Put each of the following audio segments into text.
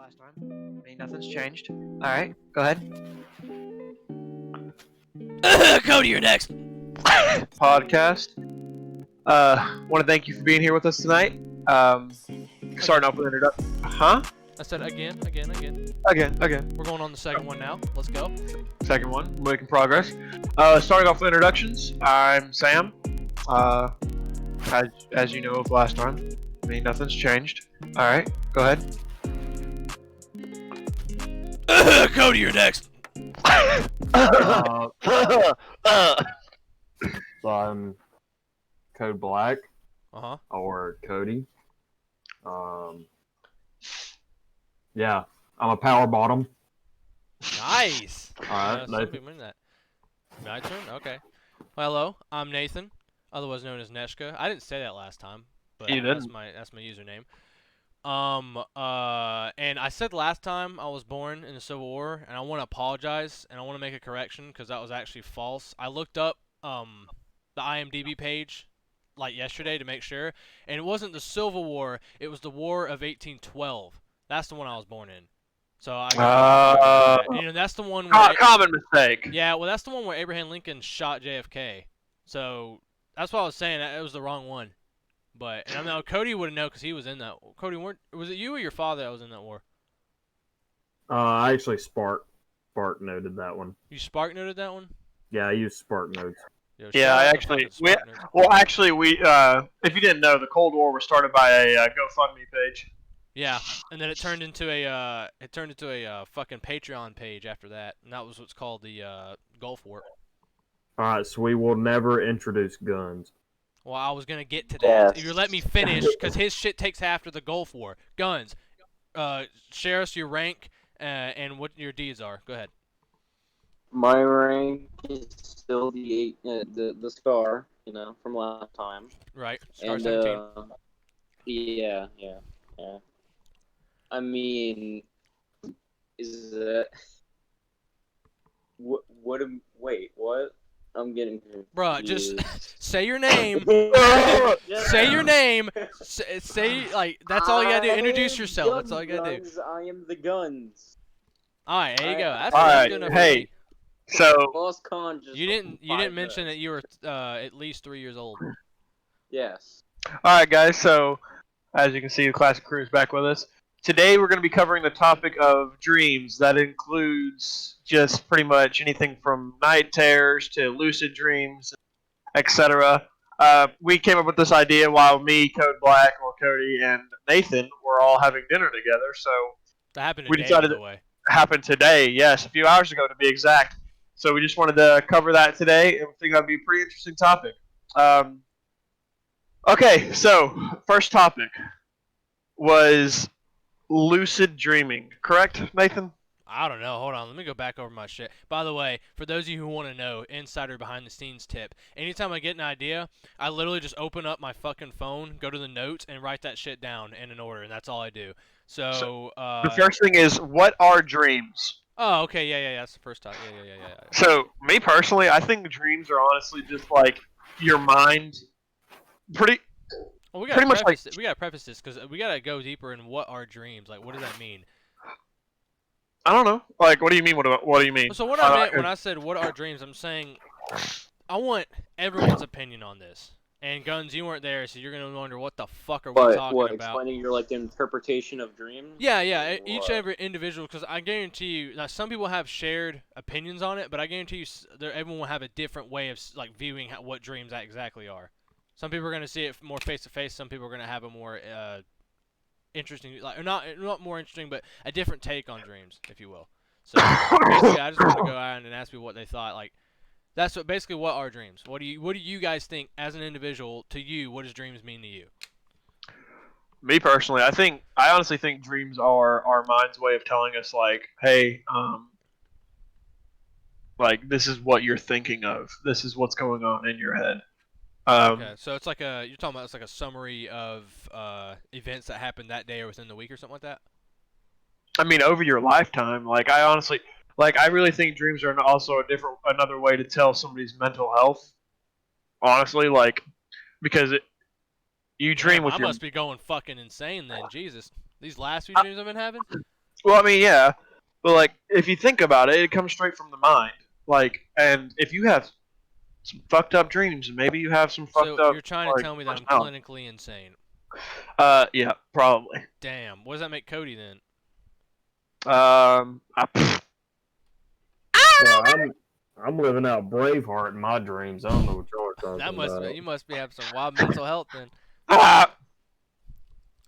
last time. I mean, nothing's changed. Alright, go ahead. Cody, you're next. Podcast. Want to thank you for being here with us tonight. Starting off with an introduction. Huh? I said again. Again. We're going on the second one now. Let's go. Second one, making progress. Starting off with introductions. I'm Sam. As you know of last time. I mean, nothing's changed. Alright, go ahead. Cody, you're next. So I'm Code Black Uh-huh. or Cody. Yeah, I'm a power bottom. Nice. Alright, Some people mean that. My turn? Okay. Well, hello, I'm Nathan, otherwise known as Neshka. I didn't say that last time, but You that's didn't. my username. And I said last time I was born in the Civil War, and I want to apologize, and I want to make a correction, because that was actually false. I looked up, the IMDb page, like yesterday, to make sure, and it wasn't the Civil War, it was the War of 1812. That's the one I was born in. So I got you know, that's the one where Common mistake. yeah, well, that's the one where Abraham Lincoln shot JFK. So that's what I was saying. It was the wrong one. But and I know Cody wouldn't know because he was in that. Cody, was it you or your father that was in that war? I actually Spark noted that one. You Spark noted that one? Yeah, I use Spark notes. Yo, Yeah, shout I out to actually. fucking Spark Notes. Well, actually, if you didn't know, the Cold War was started by a GoFundMe page. Yeah, and then it turned into a fucking Patreon page after that, and that was what's called the Gulf War. Alright, so we will never introduce guns. Well, I was gonna get to that. Yes. If you let me finish, because his shit takes after the Gulf War. Guns. Share us your rank and what your deeds are. Go ahead. My rank is still the scar, from last time. Right. Star And 17. yeah. I mean, is that wait, what? I'm getting confused. Bruh, just say your name. Say your name. Say, like, that's all you gotta do. Introduce yourself. That's all you gotta do. I am the guns. Alright, there you go. That's Alright, good enough. hey. So, Boss Con just You didn't five mention that minutes. you were at least 3 years old. Yes. alright, guys. So, as you can see, the classic crew is back with us. Today, we're going to be covering the topic of dreams. That includes just pretty much anything from night terrors to lucid dreams, etc. We came up with this idea while me, Code Black, or Cody, and Nathan were all having dinner together. So, That happened We today, decided by the way. happened today. Yes, a few hours ago to be exact. So we just wanted to cover that today, and we think that'd be a pretty interesting topic. Okay, so first topic was lucid dreaming, correct, Nathan? I don't know. Hold on. Let me go back over my shit. By the way, for those of you who want to know, insider behind the scenes tip. Anytime I get an idea, I literally just open up my fucking phone, go to the notes, and write that shit down in an order, and that's all I do. So, The first thing is, what are dreams? oh, okay, yeah. That's the first time. Yeah. So, me personally, I think dreams are honestly just like your mind. Well, Pretty much like- we gotta preface this because we gotta go deeper in what are dreams. Like, what does that mean? I don't know. Like, what do you mean? What do you mean? So what I meant when I said what are dreams, I'm saying I want everyone's opinion on this. And Guns, you weren't there, so you're gonna wonder what the fuck are we talking about? Explaining your interpretation of dreams? Yeah. Each What? every individual, because I guarantee you, now some people have shared opinions on it, but I guarantee you, everyone will have a different way of like viewing what dreams exactly are. Some people are gonna see it more face to face. Some people are gonna have a more interesting, like, or not more interesting, but a different take on dreams, if you will. So basically, I just want to go out and ask people what they thought. Like, that's basically what are dreams. What do you guys think as an individual? To you, what does dreams mean to you? Me personally, I honestly think dreams are our mind's way of telling us, like, hey, like, this is what you're thinking of. This is what's going on in your head. Okay, so it's like you're talking about it's like a summary of events that happened that day or within the week or something like that. I mean, over your lifetime, like, I really think dreams are also another way to tell somebody's mental health. Honestly, like, because you dream Damn, with I your. must be going fucking insane then. Jesus, these last few dreams I've been having. Well, I mean, yeah, but like if you think about it, it comes straight from the mind. Like, and if you have some fucked up dreams, and maybe you have some fucked So up you're trying to like tell me that I'm personality. clinically insane. Yeah, probably. Damn. What does that make Cody then? I Well, I'm living out Braveheart in my dreams. I don't know what y'all are talking That must about. you must be having some wild mental health then. ah,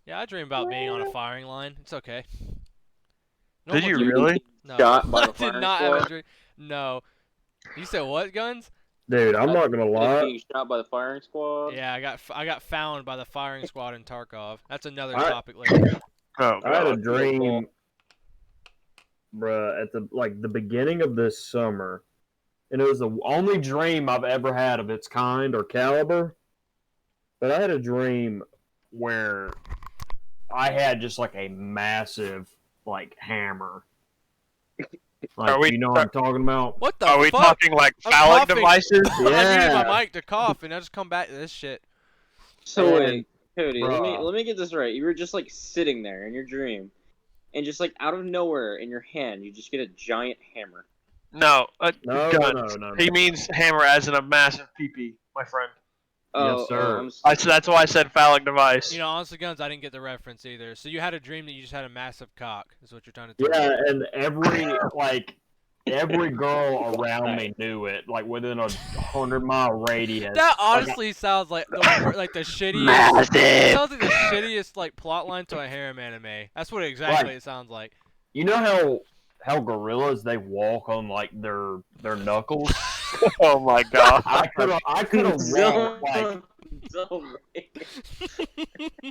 Yeah, I dream about being on a firing line. It's okay. Did you dream- really? No, Shot by I the did firing not have a squad? dream. No. You said what, Guns? Dude, I'm not gonna Like lie. being shot by the firing squad? Yeah, I got found by the firing squad in Tarkov. That's another I- topic later. Oh I had a god. dream, bruh, at the beginning of this summer, and it was the only dream I've ever had of its kind or caliber. But I had a dream where I had just like a massive like hammer. Like, Are we- you know what I'm talking about? What the Are we fuck? talking like I'm phallic coughing. devices? I muted Yeah. my mic to cough, and I just come back to this shit. So And- wait, Cody, bruh. let me get this right. You were just like sitting there in your dream, and just like out of nowhere in your hand, you just get a giant hammer. No, No, guns. no. He means hammer as in a massive pee, my friend. Yes, sir. That's why I said phallic device. You know, honestly, Guns, I didn't get the reference either. So you had a dream that you just had a massive cock, is what you're trying to tell me. Yeah, and every girl around me knew it, like within 100-mile radius. That Like, honestly sounds like the shittiest. It sounds like the shittiest like plot line to a harem anime. That's what exactly it sounds like. you know how gorillas they walk on like their knuckles. Oh my god. I could have walked like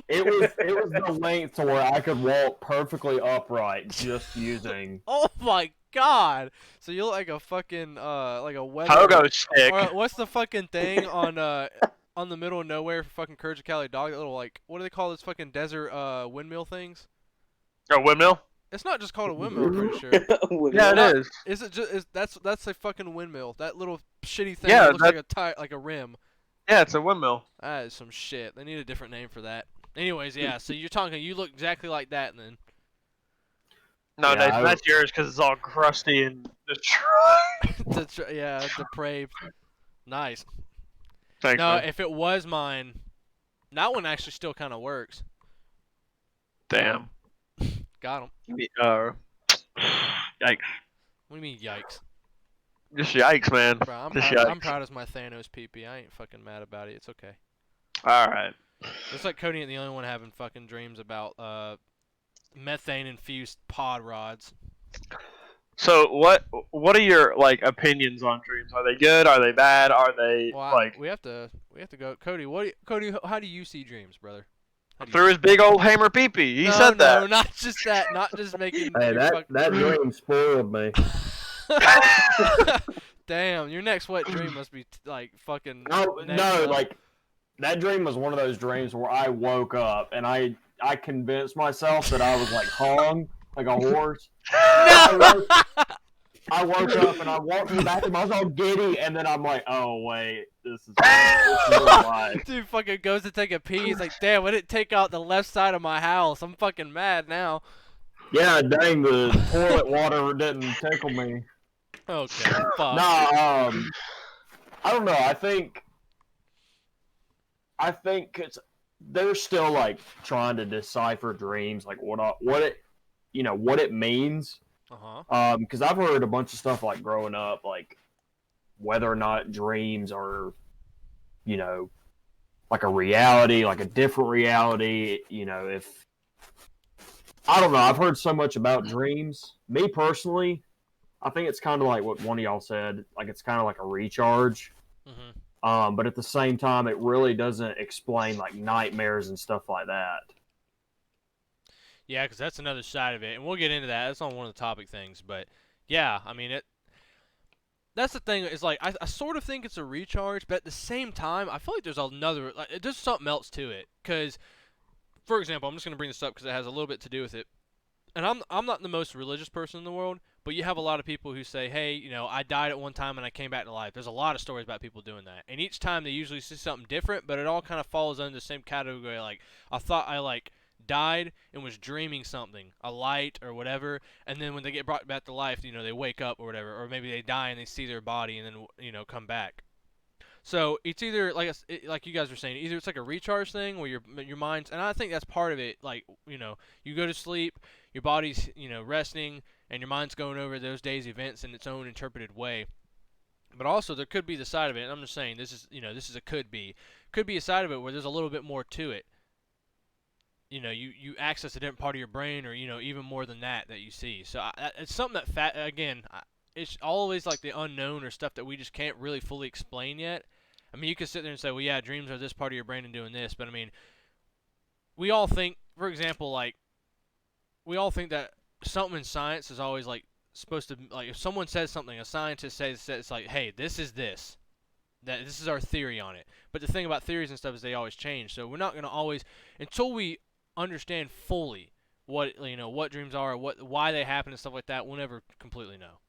it was the length to where I could walk perfectly upright just using. Oh my god! So you look like a fucking like a weather. Pogo stick. Or what's the fucking thing on the middle of nowhere for fucking Courage the Cowardly Dog? That little like what do they call those fucking desert windmill things? A windmill? It's not just called a windmill, I'm pretty sure. Yeah, Not- it is. Is it just that's a fucking windmill? That little shitty thing Yeah, that looks like a rim. Yeah, it's a windmill. That is some shit. They need a different name for that. Anyways, yeah. So you're talking. You look exactly like that, then. No, Yeah, Nathan, that's yours because it's all crusty and destroyed. Yeah, depraved. Nice. Thanks, No, man. if it was mine, that one actually still kind of works. Damn. Got him. Yikes. What do you mean, yikes? Just yikes, man. Bro, I'm Just proud, yikes. I'm proud as my Thanos PP. I ain't fucking mad about it. It's okay. Alright. Looks like Cody ain't the only one having fucking dreams about methane-infused pod rods. So what are your like opinions on dreams? Are they good? Are they bad? Are they Well, like we have to go. Cody, how do you see dreams, brother? How do you through his big old hammer peepee? He said that. No, not just that. Not just making. Hey, your that dream spoiled me. Damn, your next wet dream must be like fucking. No, next level. like that dream was one of those dreams where I woke up and I convinced myself that I was like hung like a horse. No! I woke up and I walked to the bathroom. I was all giddy, and then I'm like, "Oh wait, this is real life." Dude fucking goes to take a pee. He's like, damn, I didn't take out the left side of my house. I'm fucking mad now. Yeah, dang, the toilet water didn't tickle me. Okay, fuck. Nah, I don't know. I think they're still like trying to decipher dreams, like what it means. Because I've heard a bunch of stuff like growing up, like whether or not dreams are, like a reality, like a different reality. If I don't know, I've heard so much about dreams. Me personally, I think it's kind of like what one of y'all said, like it's kind of like a recharge. But at the same time, it really doesn't explain like nightmares and stuff like that. Yeah, because that's another side of it, and we'll get into that. That's on one of the topic things, but yeah, I mean that's the thing. Is like I sort of think it's a recharge, but at the same time, I feel like there's something else to it. Because, for example, I'm just gonna bring this up because it has a little bit to do with it. And I'm not the most religious person in the world, but you have a lot of people who say, hey, I died at one time and I came back to life. There's a lot of stories about people doing that, and each time they usually see something different, but it all kind of falls under the same category. Like I thought I died and was dreaming something, a light or whatever, and then when they get brought back to life, they wake up or whatever, or maybe they die and they see their body and then come back. So it's either like you guys were saying, either it's like a recharge thing where your mind's, and I think that's part of it. Like you go to sleep, your body's resting, and your mind's going over those days' events in its own interpreted way. But also there could be the side of it, and I'm just saying this is a could be a side of it where there's a little bit more to it. You access a different part of your brain, or even more than that you see. So it's something that it's always like the unknown or stuff that we just can't really fully explain yet. I mean, you could sit there and say, well, yeah, dreams are this part of your brain and doing this, but I mean, we all think, for example, like we all think that something in science is always like supposed to, like, if someone says something, a scientist says it's like, hey, this is this. That this is our theory on it. But the thing about theories and stuff is they always change. So we're not going to always, until we understand fully what dreams are, why they happen and stuff like that, we'll never completely know.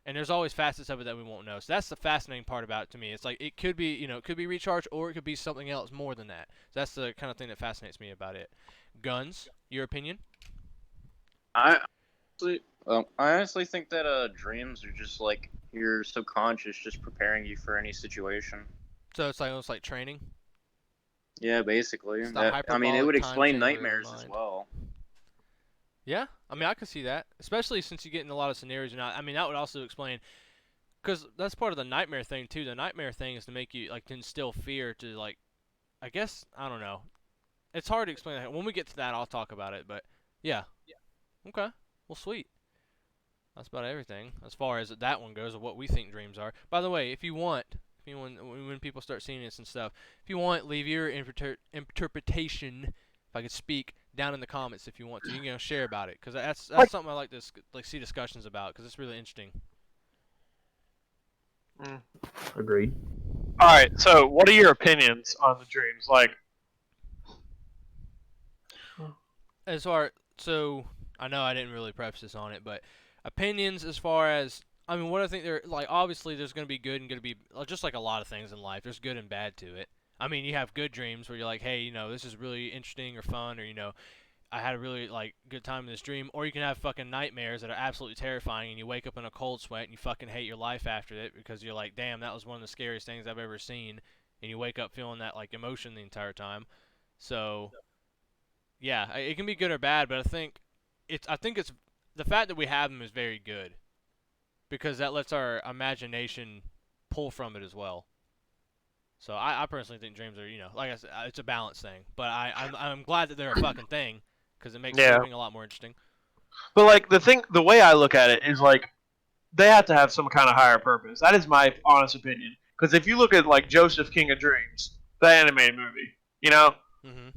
And there's always facets of it that we won't know. So that's the fascinating part about it to me. It's like it could be, it could be recharge, or it could be something else more than that. So that's the kind of thing that fascinates me about it. Guns, your opinion? I honestly think that dreams are just like your subconscious just preparing you for any situation. So it's like almost like training. Yeah, basically. It's the I mean, it hyperbolic would time explain chamber of nightmares the as mind. well. Yeah, I mean, I could see that, especially since you get in a lot of scenarios. I mean, that would also explain, because that's part of the nightmare thing too. The nightmare thing is to make you to instill fear to I guess I don't know. It's hard to explain that. When we get to that, I'll talk about it. But yeah. Okay. Well, sweet. That's about everything as far as that one goes of what we think dreams are. By the way, if you want, when people start seeing this and stuff, if you want, leave your interpretation, if I could speak, down in the comments if you want to. You can share about it, because that's something I like to see discussions about, because it's really interesting. Agreed. All right. So, what are your opinions on the dreams? Like, So I know I didn't really preface this on it, but opinions as far as, I mean, what I think they're like. Obviously, there's going to be good and going to be just like a lot of things in life. There's good and bad to it. I mean, you have good dreams where you're like, hey, this is really interesting or fun, or I had a really good time in this dream. Or you can have fucking nightmares that are absolutely terrifying, and you wake up in a cold sweat and you fucking hate your life after it, because you're like, damn, that was one of the scariest things I've ever seen, and you wake up feeling that emotion the entire time. So yeah, it can be good or bad, but I think it's the fact that we have them is very good, because that lets our imagination pull from it as well. So I personally think dreams are, like I said, it's a balance thing. But I'm glad that they're a fucking thing, because it makes Yeah. sleeping a lot more interesting. but the way I look at it is they have to have some kind of higher purpose. That is my honest opinion. Because if you look at Joseph King of Dreams, the animated movie, Mm-hmm.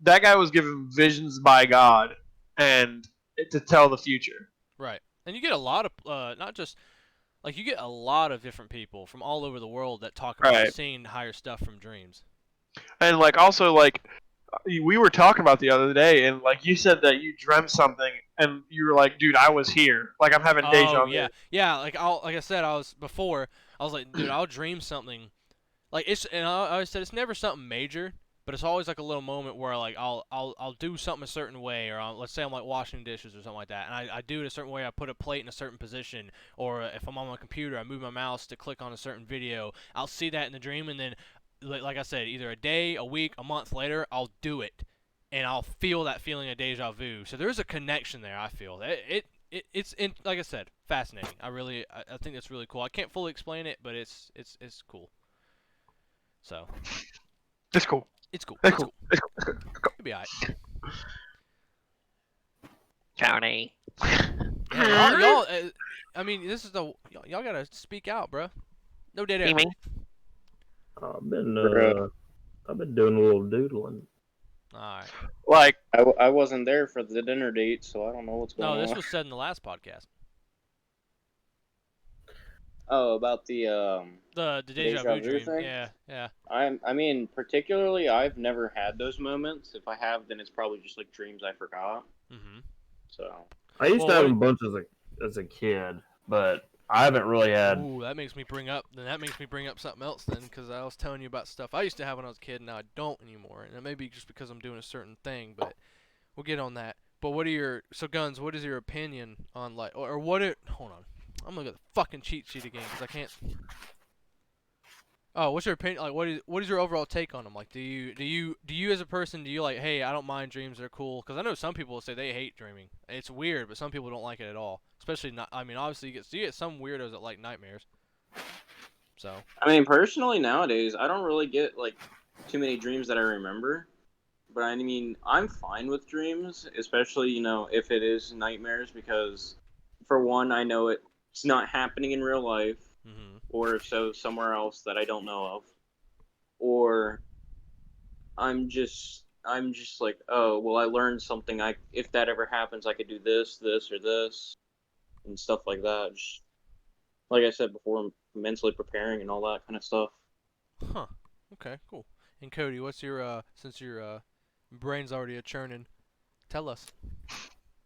that guy was given visions by God and to tell the future. Right. And you get a lot of not just you get a lot of different people from all over the world that talk about Right. seeing higher stuff from dreams. And also we were talking about the other day, and you said that you dreamt something, and you were like, "Dude, I was here. I'm having deja Oh vu." yeah. Like I said, I was like, dude, I'll dream something. And I always said it's never something major, but it's always a little moment where I'll do something a certain way, or let's say I'm washing dishes or something like that, and I do it a certain way. I put a plate in a certain position, or if I'm on my computer, I move my mouse to click on a certain video. I'll see that in the dream, and then like I said, either a day, a week, a month later, I'll do it, and I'll feel that feeling of deja vu. So there's a connection there. I feel it's like I said, fascinating. I think that's really cool. I can't fully explain it, but it's cool. So It's cool. it's cool. It's It's cool. cool. It's cool. It's cool. It's cool. It'll be alright. Tony. Yeah, y'all. I mean, this is y'all gotta speak out, bro. No dead air. I've been doing a little doodling. All right. I wasn't there for the dinner date, so I don't know what's going on. No, this was said in the last podcast. Oh, about the The deja vu dream. thing? Yeah. I mean, particularly, I've never had those moments. If I have, then it's probably just dreams I forgot. Mm-hmm. So I used to Well, have a bunch as a kid, but I haven't really had. Ooh, that makes me bring up something else then, because I was telling you about stuff I used to have when I was a kid, and now I don't anymore. And it may be just because I'm doing a certain thing, but we'll get on that. But Guns, what is your opinion on, like, or what it, hold on. I'm gonna get the fucking cheat sheet again, because I can't. Oh, what's your opinion? Like, what is your overall take on them? Like, do you as a person, do you like, hey, I don't mind dreams, they're cool? Because I know some people say they hate dreaming. It's weird, but some people don't like it at all. Especially not. I mean, obviously you get some weirdos that like nightmares. So. I mean, personally, nowadays, I don't really get like too many dreams that I remember. But I mean, I'm fine with dreams, especially if it is nightmares, because for one, I know it's not happening in real life, or if so, somewhere else that I don't know of, or I'm just like, oh, well, I learned something. If that ever happens, I could do this, this, or this, and stuff like that. Just, like I said before, I'm mentally preparing and all that kind of stuff. Huh. Okay. Cool. And Cody, what's your since your brain's already a churning, tell us.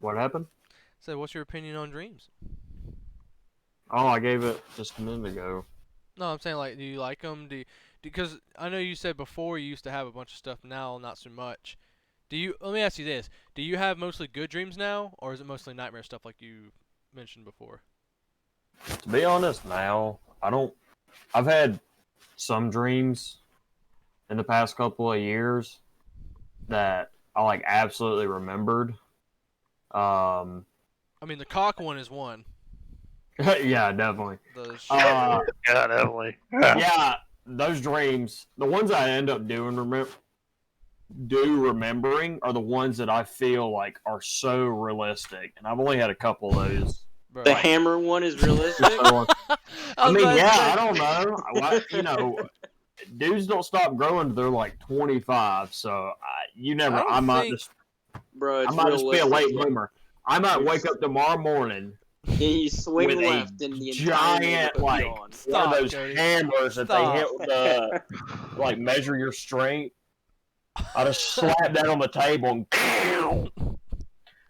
What happened? So, what's your opinion on dreams? Oh, I gave it just a minute ago. No, I'm saying, like, do you like them? Because I know you said before you used to have a bunch of stuff, now not so much. Let me ask you this. Do you have mostly good dreams now, or is it mostly nightmare stuff like you mentioned before? To be honest, now I don't. I've had some dreams in the past couple of years that I like absolutely remembered. I mean, the cock one is one. Yeah, definitely. Yeah, definitely. Yeah, those dreams, the ones I end up remembering are the ones that I feel like are so realistic, and I've only had a couple of those. Bro. The hammer one is realistic. I mean, yeah, I don't know. Dudes don't stop growing until they're like 25, so I might just be a late bloomer. I might wake up tomorrow morning. You swing with left a and the giant, like, one of those hammers that they hit with the, like, measure your strength. I just slap that on the table and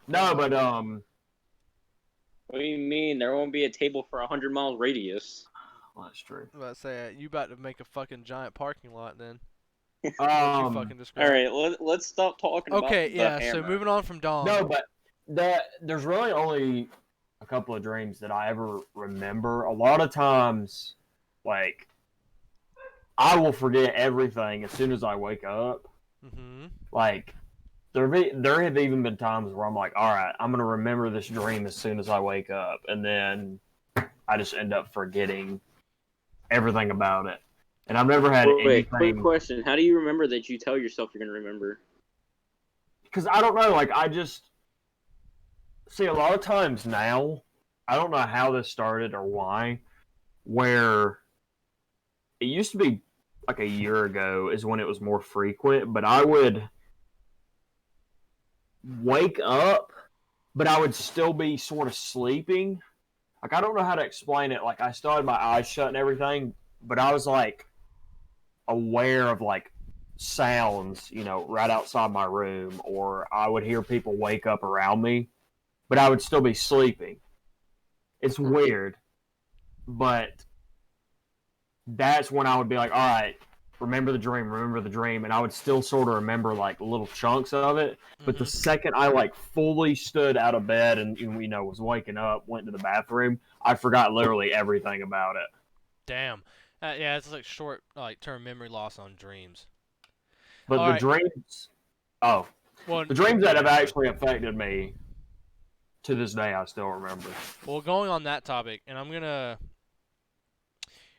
no, but What do you mean? There won't be a table for 100-mile radius. well, that's true. I was about to say, you about to make a fucking giant parking lot then. All right, let's stop talking about the yeah, hammer. so moving on from Dom. No, but there's really only a couple of dreams that I ever remember. A lot of times, like, I will forget everything as soon as I wake up. Mm-hmm. Like, there have even been times where I'm like, all right, I'm going to remember this dream as soon as I wake up. And then I just end up forgetting everything about it. And I've never had anything. Quick question. How do you remember that you tell yourself you're going to remember? Because I don't know. Like, I just... See, a lot of times now, I don't know how this started or why, where it used to be like a year ago is when it was more frequent, but I would wake up, but I would still be sort of sleeping. Like, I don't know how to explain it. Like, I still had my eyes shut and everything, but I was, like, aware of, like, sounds, right outside my room, or I would hear people wake up around me, but I would still be sleeping. It's weird, but that's when I would be like, all right, remember the dream, and I would still sort of remember, like, little chunks of it, but the second I, like, fully stood out of bed and, was waking up, went to the bathroom, I forgot literally everything about it. Damn. Yeah, it's like short, like, term memory loss on dreams. But all the dreams... Oh. Well, the dreams that have actually affected me, to this day, I still remember. Well, going on that topic, and I'm gonna...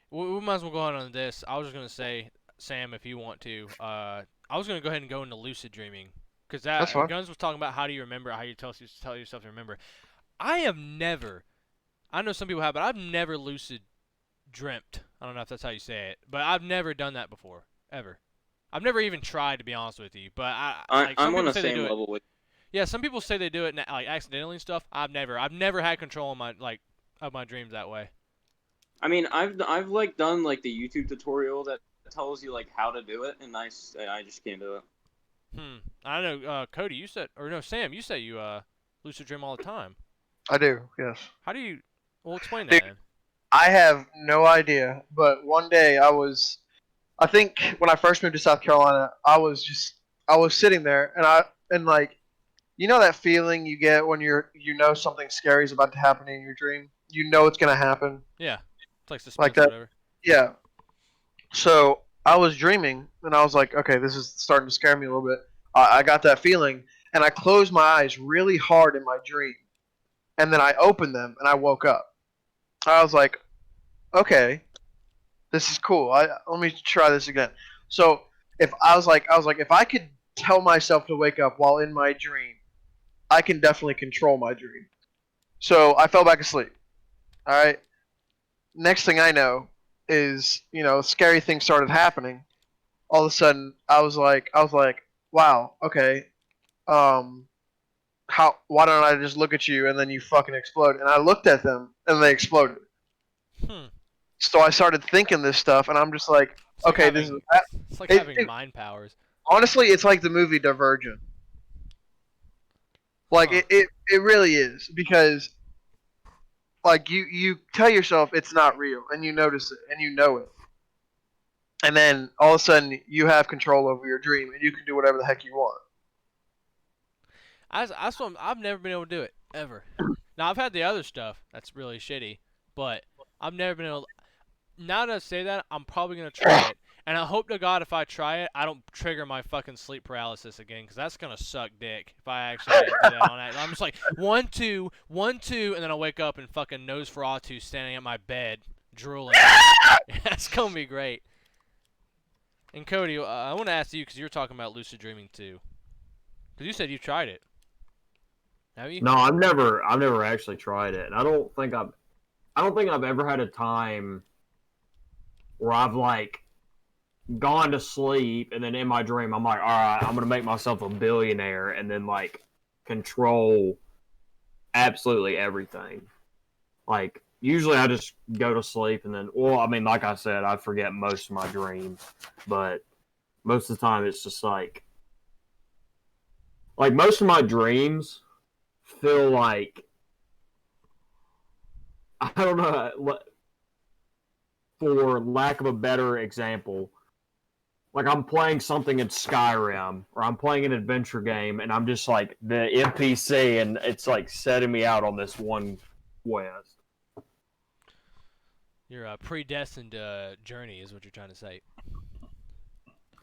We might as well go ahead on this. I was just gonna say, Sam, if you want to, I was gonna go ahead and go into lucid dreaming, because That's fine. Guns was talking about how do you remember, how you tell yourself to remember. I have never, I know some people have, but I've never lucid dreamt. I don't know if that's how you say it, but I've never done that before, ever. I've never even tried, to be honest with you. But I'm on the same level with. Yeah, some people say they do it like accidentally and stuff. I've never had control of my dreams that way. I mean, I've like done like the YouTube tutorial that tells you like how to do it, and I just can't do it. I don't know, Cody, Sam, you say you lucid dream all the time. I do, yes. How do you? Well, explain that. I have no idea, but one day I think when I first moved to South Carolina, I was sitting there and like, you know that feeling you get when you know something scary is about to happen in your dream? You know it's going to happen. Yeah, it's like Like suspense or that. whatever. Yeah. So I was dreaming, and I was like, okay, this is starting to scare me a little bit. I got that feeling, and I closed my eyes really hard in my dream, and then I opened them, and I woke up. I was like, okay, this is cool. Let me try this again. So if I was like, if I could tell myself to wake up while in my dream, I can definitely control my dream. So I fell back asleep. All right. Next thing I know is, scary things started happening. All of a sudden, I was like, wow, okay, um, why don't I just look at you and then you fucking explode? And I looked at them and they exploded. Hmm. So I started thinking this stuff, and I'm just like, It's like okay, this is having it's like it, having it, mind powers. honestly, it's like the movie Divergent. Like Huh. it really is because like you tell yourself it's not real, and you notice it, and you know it, and then all of a sudden you have control over your dream, and you can do whatever the heck you want. I've never been able to do it ever. Now I've had the other stuff that's really shitty, but I've never been able. Now that I say that, I'm probably gonna try it, and I hope to God if I try it, I don't trigger my fucking sleep paralysis again, because that's gonna suck dick if I actually do that on that. I'm just like 1, 2, 1, 2, and then I wake up and fucking Nosferatu standing at my bed drooling. That's gonna be great. And Cody, I want to ask you because you were talking about lucid dreaming too, because you said you tried it. Have you? No, I've never actually tried it, and I don't think I've ever had a time where I've like gone to sleep and then in my dream I'm like, all right, I'm gonna make myself a billionaire and then like control absolutely everything. Like usually I just go to sleep and then, well, I mean, like I said, I forget most of my dreams, but most of the time it's just like most of my dreams feel like I don't know, for lack of a better example, like I'm playing something in Skyrim or I'm playing an adventure game and I'm just like the NPC and it's like setting me out on this one quest. Your predestined journey is what you're trying to say.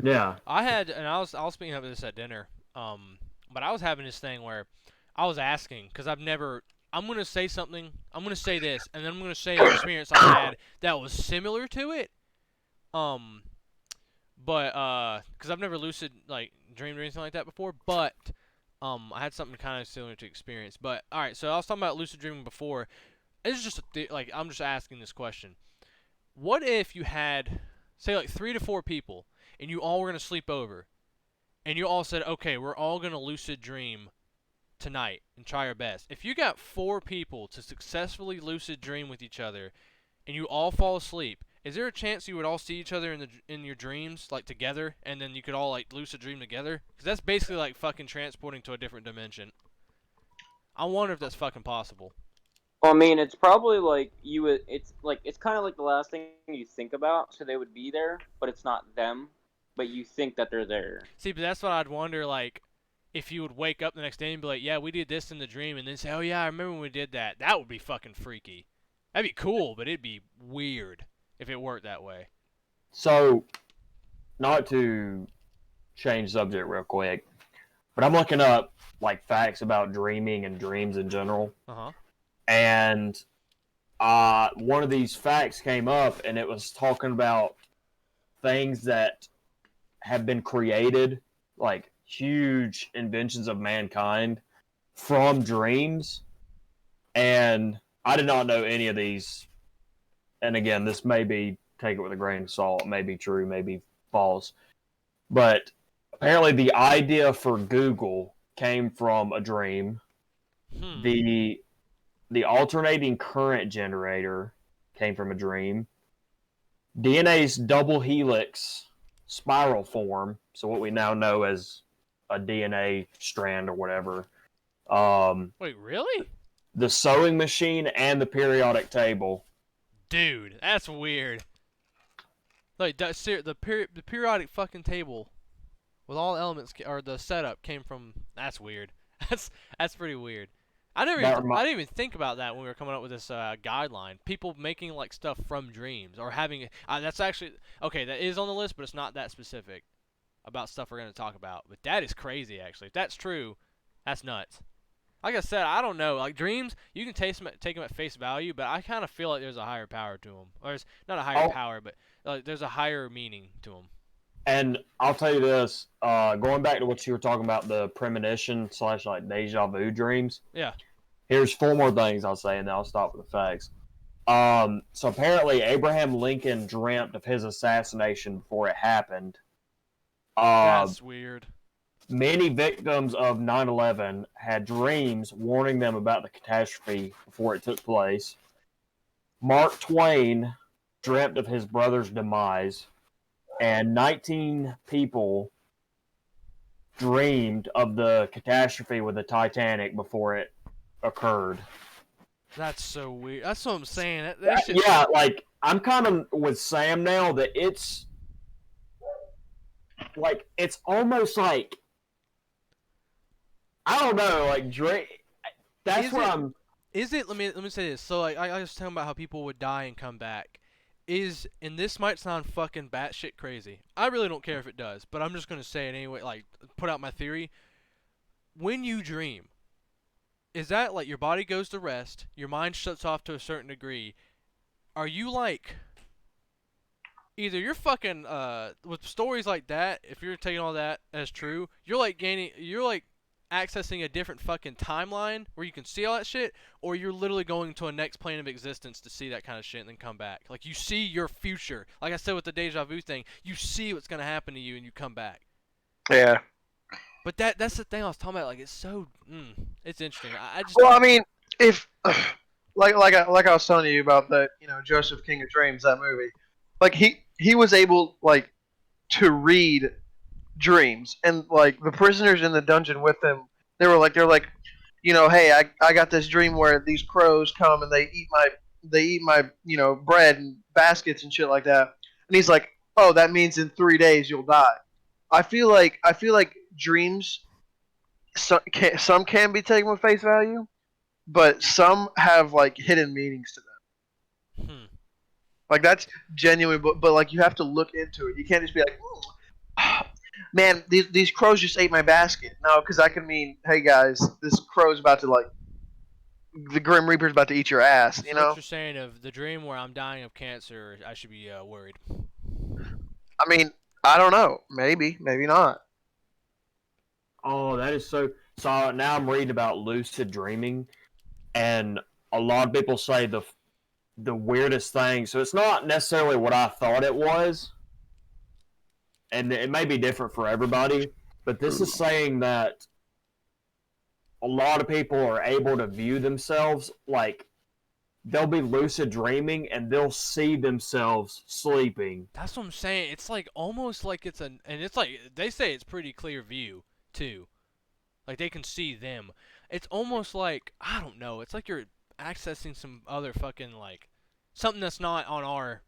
Yeah. And I was speaking of this at dinner. But I was having this thing where I was asking because I'm gonna say something. I'm gonna say this, and then I'm gonna say an experience I had that was similar to it. Um, but because I've never lucid like dreamed or anything like that before. But I had something kind of similar to experience. But all right, so I was talking about lucid dreaming before. It's just like I'm just asking this question. What if you had, say, like 3 to 4 people, and you all were gonna sleep over, and you all said, okay, we're all gonna lucid dream tonight and try our best. If you got 4 people to successfully lucid dream with each other, and you all fall asleep, is there a chance you would all see each other in your dreams like together, and then you could all like lucid dream together? Because that's basically like fucking transporting to a different dimension. I wonder if that's fucking possible. Well, I mean, it's probably like you would. It's like it's kind of like the last thing you think about. So they would be there, but it's not them. But you think that they're there. See, but that's what I'd wonder, like, if you would wake up the next day and be like, yeah, we did this in the dream, and then say, oh yeah, I remember when we did that. That would be fucking freaky. That'd be cool, but it'd be weird if it worked that way. So, not to change subject real quick, but I'm looking up like facts about dreaming and dreams in general, Uh-huh. and one of these facts came up, and it was talking about things that have been created, like huge inventions of mankind from dreams. And I did not know any of these. And again, this may be, take it with a grain of salt, may be true, may be false. But apparently the idea for Google came from a dream. Hmm. The alternating current generator came from a dream. DNA's double helix spiral form, so what we now know as a DNA strand or whatever. Wait, really? The sewing machine and the periodic table. Dude, that's weird. Like the periodic fucking table with all elements or the setup came from. That's weird. That's pretty weird. I didn't even think about that when we were coming up with this guideline. People making like stuff from dreams or having. That's actually okay. That is on the list, but it's not that specific about stuff we're gonna talk about. But that is crazy, actually. If that's true, that's nuts. Like I said, I don't know. Like dreams, you can take them at face value, but I kind of feel like there's a higher power to them, or it's not a higher power, but there's a higher meaning to them. And I'll tell you this, going back to what you were talking about, the premonition / like deja vu dreams. Yeah. Here's 4 more things I'll say, and then I'll stop with the facts. So apparently Abraham Lincoln dreamt of his assassination before it happened. That's weird. Many victims of 9/11 had dreams warning them about the catastrophe before it took place. Mark Twain dreamt of his brother's demise, and 19 people dreamed of the catastrophe with the Titanic before it occurred. That's so weird. That's what I'm saying. Yeah, like I'm kind of with Sam now that it's almost like I don't know, like Drake. That's what I'm. Is it? Let me say this. So like I was talking about how people would die and come back. And this might sound fucking batshit crazy. I really don't care if it does, but I'm just gonna say it anyway. Like put out my theory. When you dream, is that like your body goes to rest, your mind shuts off to a certain degree? Are you like either you're fucking with stories like that? If you're taking all that as true, you're like accessing a different fucking timeline where you can see all that shit, or you're literally going to a next plane of existence to see that kind of shit and then come back. Like you see your future. Like I said with the deja vu thing, you see what's gonna happen to you and you come back. Yeah. But that's the thing I was talking about. Like it's so, it's interesting. I just. Well, I mean, if like I was telling you about that, Joseph King of Dreams, that movie, like he was able like to read dreams, and like the prisoners in the dungeon with him, they're like hey, I got this dream where these crows come and they eat my bread and baskets and shit like that, and he's like, oh, that means in 3 days you'll die. I feel like dreams, some can be taken with face value, but some have like hidden meanings to them. Like that's genuine, but like you have to look into it. You can't just be like, man, these crows just ate my basket. No, because that can mean, hey guys, this crow's about to the Grim Reaper's about to eat your ass. So what you're saying of the dream where I'm dying of cancer, I should be worried. I mean, I don't know. Maybe not. Oh, that is so. So now I'm reading about lucid dreaming, and a lot of people say the weirdest thing. So it's not necessarily what I thought it was, and it may be different for everybody. But this is saying that a lot of people are able to view themselves like they'll be lucid dreaming and they'll see themselves sleeping. That's what I'm saying. It's like almost like and it's like they say it's pretty clear view too. Like they can see them. It's almost like I don't know. It's like you're accessing some other fucking like something that's not on our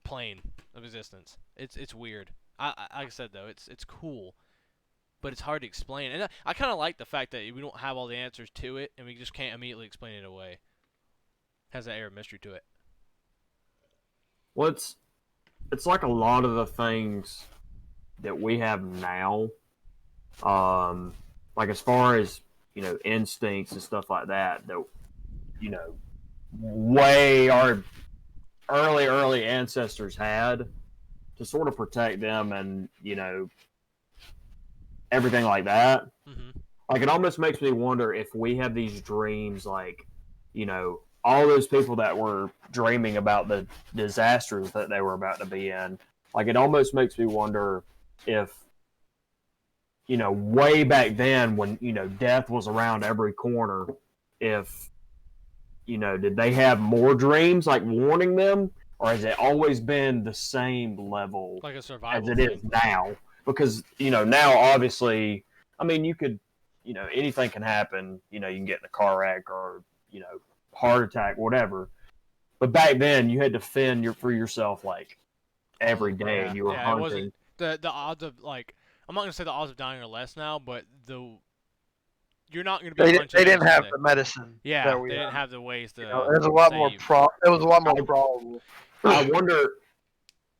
plane of existence. It's weird. Like I said though, it's cool, but it's hard to explain. And I kind of like the fact that we don't have all the answers to it, and we just can't immediately explain it away. It has that air of mystery to it. Well, it's like a lot of the things that we have now. Like as far as instincts and stuff like that way our early ancestors had to sort of protect them and everything like that. Mm-hmm. Like it almost makes me wonder if we have these dreams, like all those people that were dreaming about the disasters that they were about to be in. Like it almost makes me wonder if way back then when death was around every corner, if did they have more dreams like warning them, or has it always been the same level like a survival as it is now? Because now obviously, I mean, you could anything can happen. You can get in a car wreck or heart attack, whatever. But back then, you had to fend for yourself like every day, Yeah, and you were yeah. It hunting. wasn't the odds of like. I'm not gonna say the odds of dying are less now, but you're not gonna be hunting they every didn't single have day. the medicine Yeah, that we they didn't have. have the ways You know, to it was a lot more save. It was a lot more I, probable. I wonder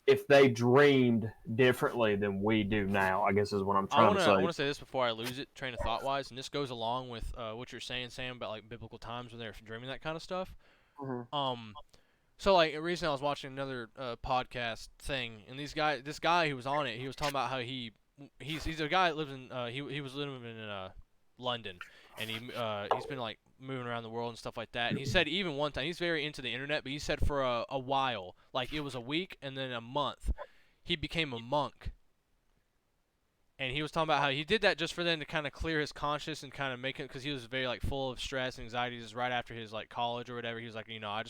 if they dreamed differently than we do now. I guess is what I'm I trying to wanna I say. wanna say this before I lose it, train of thought wise, and this goes along with what you're saying, Sam, about like biblical times when they're dreaming that kind of stuff. Hmm. So like recently I was watching another podcast thing, and this guy who was on it, he was talking about how he's a guy that lives in he was living in London, and he's been like moving around the world and stuff like that. And he said even one time he's very into the internet, but he said for a while, like it was a week and then a month, he became a monk. And he was talking about how he did that just for them to kind of clear his conscience and kind of make it, because he was very like full of stress and anxiety just right after his like college or whatever. He was like, I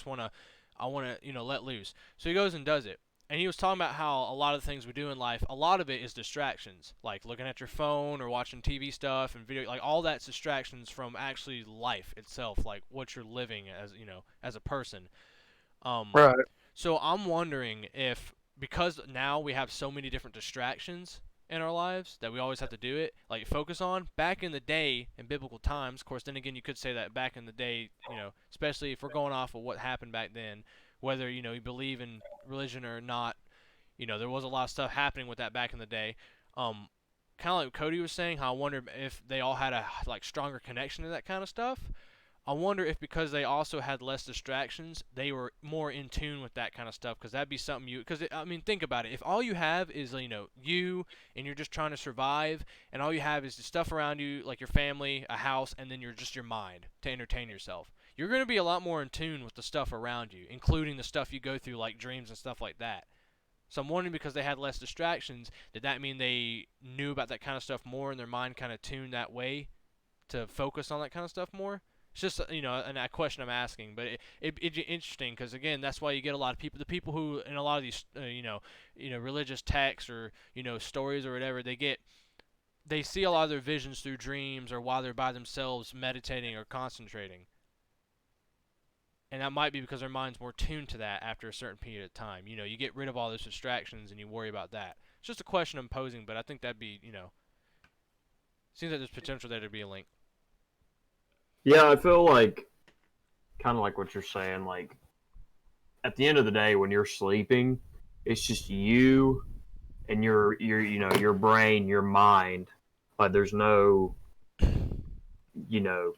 want to, let loose. So he goes and does it. And he was talking about how a lot of the things we do in life, a lot of it is distractions, like looking at your phone or watching TV stuff and video, like all that's distractions from actually life itself, like what you're living as, as a person. Right. So I'm wondering if, because now we have so many different distractions in our lives that we always have to do it, like focus on. Back in the day, in biblical times, of course, then again, you could say that back in the day, especially if we're going off of what happened back then, whether, you believe in religion or not, there was a lot of stuff happening with that back in the day. Kind of like Cody was saying, how I wonder if they all had a like stronger connection to that kind of stuff. I wonder if because they also had less distractions, they were more in tune with that kind of stuff. Because that'd be something because I mean, think about it. If all you have is you and you're just trying to survive, and all you have is the stuff around you, like your family, a house, and then you're just your mind to entertain yourself, you're going to be a lot more in tune with the stuff around you, including the stuff you go through, like dreams and stuff like that. So I'm wondering, because they had less distractions, did that mean they knew about that kind of stuff more, and their mind kind of tuned that way to focus on that kind of stuff more? It's just a question I'm asking, but it's interesting because again, that's why you get a lot of people, the people who in a lot of these religious texts or stories or whatever, they see a lot of their visions through dreams or while they're by themselves meditating or concentrating, and that might be because their mind's more tuned to that after a certain period of time. You get rid of all those distractions and you worry about that. It's just a question I'm posing, but I think that'd be seems like there's potential there to be a link. Yeah, I feel like kind of like what you're saying. Like at the end of the day, when you're sleeping, it's just you and your brain, your mind. Like there's no you know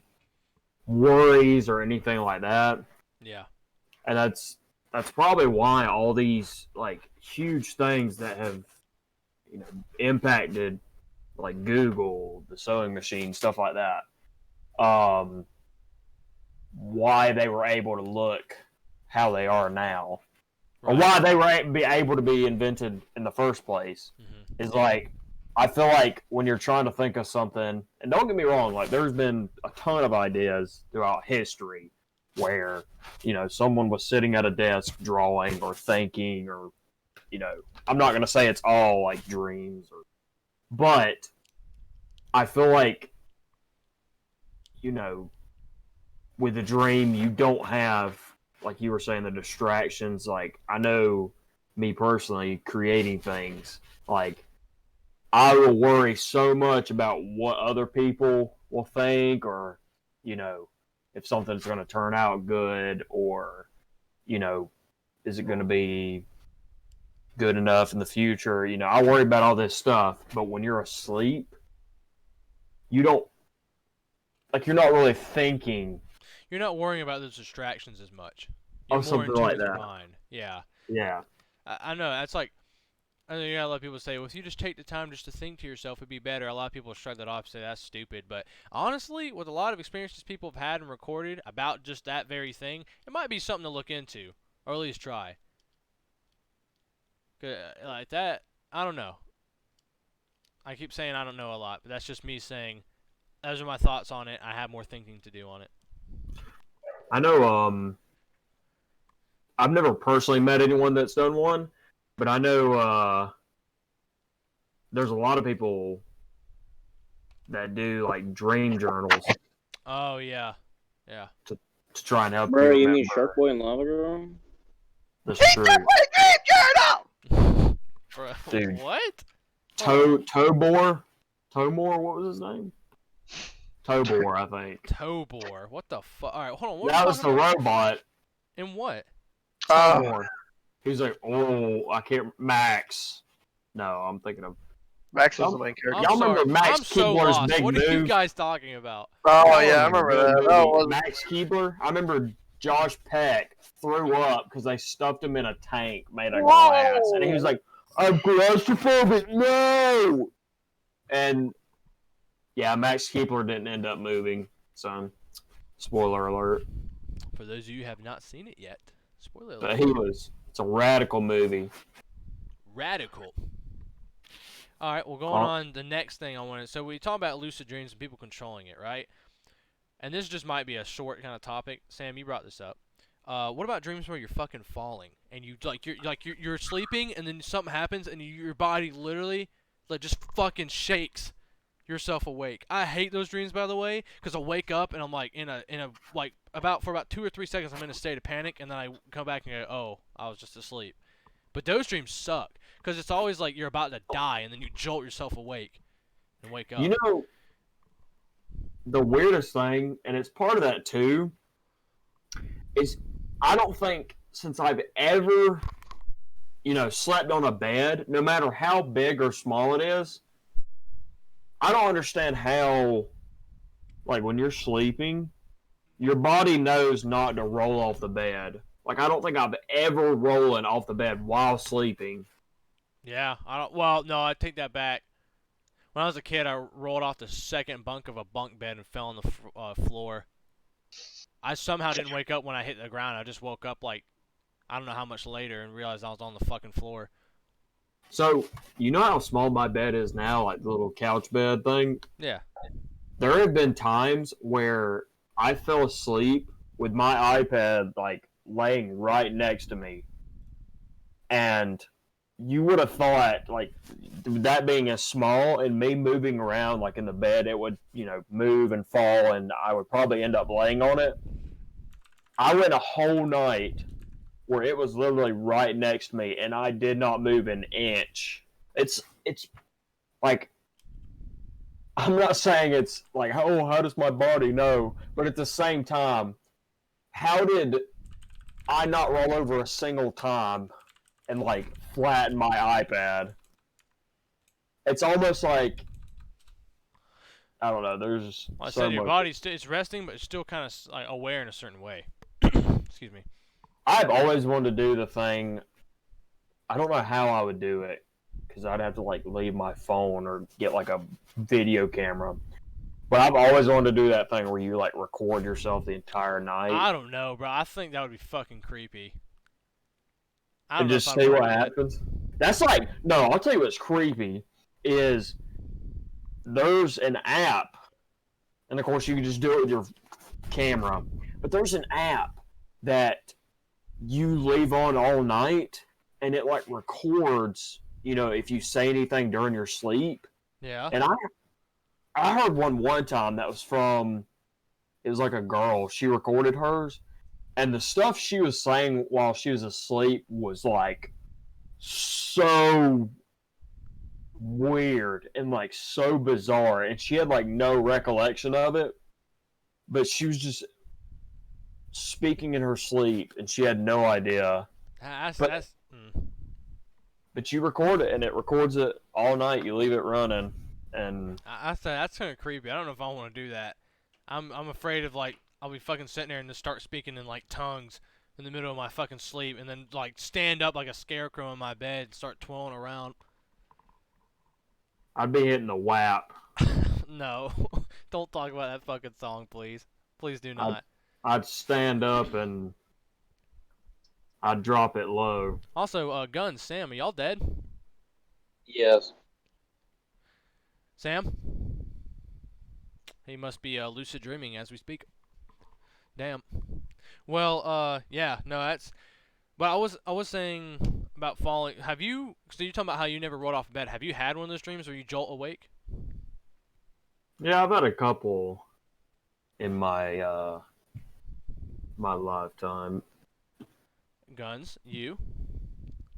worries or anything like that. Yeah. And that's probably why all these like huge things that have impacted like Google, the sewing machine, stuff like that. Why they were able to look how they are now, or Right. why they were be able to be invented in the first place, Mm-hmm. is like I feel like when you're trying to think of something, and don't get me wrong, like there's been a ton of ideas throughout history where someone was sitting at a desk drawing or thinking, or I'm not going to say it's all like dreams, but I feel like with a dream you don't have, like you were saying, the distractions. Like I know me personally creating things, like I will worry so much about what other people will think, or if something's going to turn out good, or is it going to be good enough in the future. I worry about all this stuff, but when you're asleep, you don't, like, you're not really thinking You're not worrying about those distractions as much. You're of more in something tune like with your that. mind. Yeah. Yeah. I know. That's like, I know you got a lot of people say, well, if you just take the time just to think to yourself, it'd be better. A lot of people shrug that off and say that's stupid. But honestly, with a lot of experiences people have had and recorded about just that very thing, it might be something to look into, or at least try. Like that, I don't know. I keep saying I don't know a lot, but that's just me saying those are my thoughts on it. I have more thinking to do on it. I know, I've never personally met anyone that's done one, but I know, there's a lot of people that do, like, dream journals Oh, yeah. Yeah. to try and help Bro, you you remember. mean Shark Boy and Lava Girl? That's true. Bro, Dude. what? Tobor, what was his name? Tobor, I think. Tobor. What the fuck? All right, hold on. What That are we was the talking about? robot. In what? Tobor. He's like, oh, I can't. Max. No, I'm thinking of. Max was the main character. I'm Y'all remember sorry. Max I'm so Keebler's lost. big What are you move? guys talking about? Oh yeah, I remember that. Oh, was Max Keebler. I remember Josh Peck threw up because they stuffed him in a tank made of glass, and he was like, "I'm claustrophobic, no!" And yeah, Max Keebler didn't end up moving. So, spoiler alert. For those of you who have not seen it yet, spoiler alert. But he was. It's a radical movie. Radical. All right, well, going on the next thing I wanted. So we talk about lucid dreams and people controlling it, right? And this just might be a short kind of topic. Sam, you brought this up. What about dreams where you're fucking falling and you're sleeping and then something happens and your body literally like just fucking shakes yourself awake? I hate those dreams, by the way, because I wake up and I'm like in a like for about 2 or 3 seconds I'm in a state of panic, and then I come back and go, oh, I was just asleep. But those dreams suck because it's always like you're about to die and then you jolt yourself awake and wake up. You know, the weirdest thing, and it's part of that too, is I don't think since I've ever, slept on a bed, no matter how big or small it is, I don't understand how, like, when you're sleeping, your body knows not to roll off the bed. Like, I don't think I've ever rollen off the bed while sleeping. Yeah, well, no, I take that back. When I was a kid, I rolled off the second bunk of a bunk bed and fell on the floor. I somehow didn't wake up when I hit the ground. I just woke up like, I don't know how much later and realized I was on the fucking floor. So, you know how small my bed is now, like the little couch bed thing? Yeah. There have been times where I fell asleep with my iPad, like, laying right next to me. And you would have thought, like, that being as small and me moving around, like, in the bed, it would, move and fall, and I would probably end up laying on it. I went a whole night where it was literally right next to me, and I did not move an inch. It's like, I'm not saying it's like, oh, how does my body know? But at the same time, how did I not roll over a single time and, like, flatten my iPad? It's almost like, I don't know, there's Well, I so said your much. body it's resting, but it's still kind of like aware in a certain way. Excuse me. I've always wanted to do the thing. I don't know how I would do it because I'd have to, like, leave my phone or get, like, a video camera. But I've always wanted to do that thing where you, like, record yourself the entire night I don't know, bro. I think that would be fucking creepy. I don't and know just if I'd see wanna what do that. happens. That's like, no, I'll tell you what's creepy is there's an app, and of course you can just do it with your camera, but there's an app that you leave on all night, and it, like, records, if you say anything during your sleep. Yeah. And I heard one time that was from, it was like a girl. She recorded hers, and the stuff she was saying while she was asleep was, like, so weird and, like, so bizarre. And she had, like, no recollection of it, but she was just speaking in her sleep, and she had no idea. But you record it, and it records it all night. You leave it running, and I say that's kind of creepy. I don't know if I want to do that. I'm afraid of, like, I'll be fucking sitting there and just start speaking in, like, tongues in the middle of my fucking sleep, and then, like, stand up like a scarecrow in my bed and start twirling around. I'd be hitting the WAP. No, don't talk about that fucking song, please. Please do not. I'd stand up and I'd drop it low. Also, Guns, Sam, are y'all dead? Yes. Sam? He must be lucid dreaming as we speak. Damn. Well, yeah, no, that's. But I was saying about falling. Have you? So you're talking about how you never rolled off bed. Have you had one of those dreams where you jolt awake? Yeah, I've had a couple in my my lifetime. Guns, you?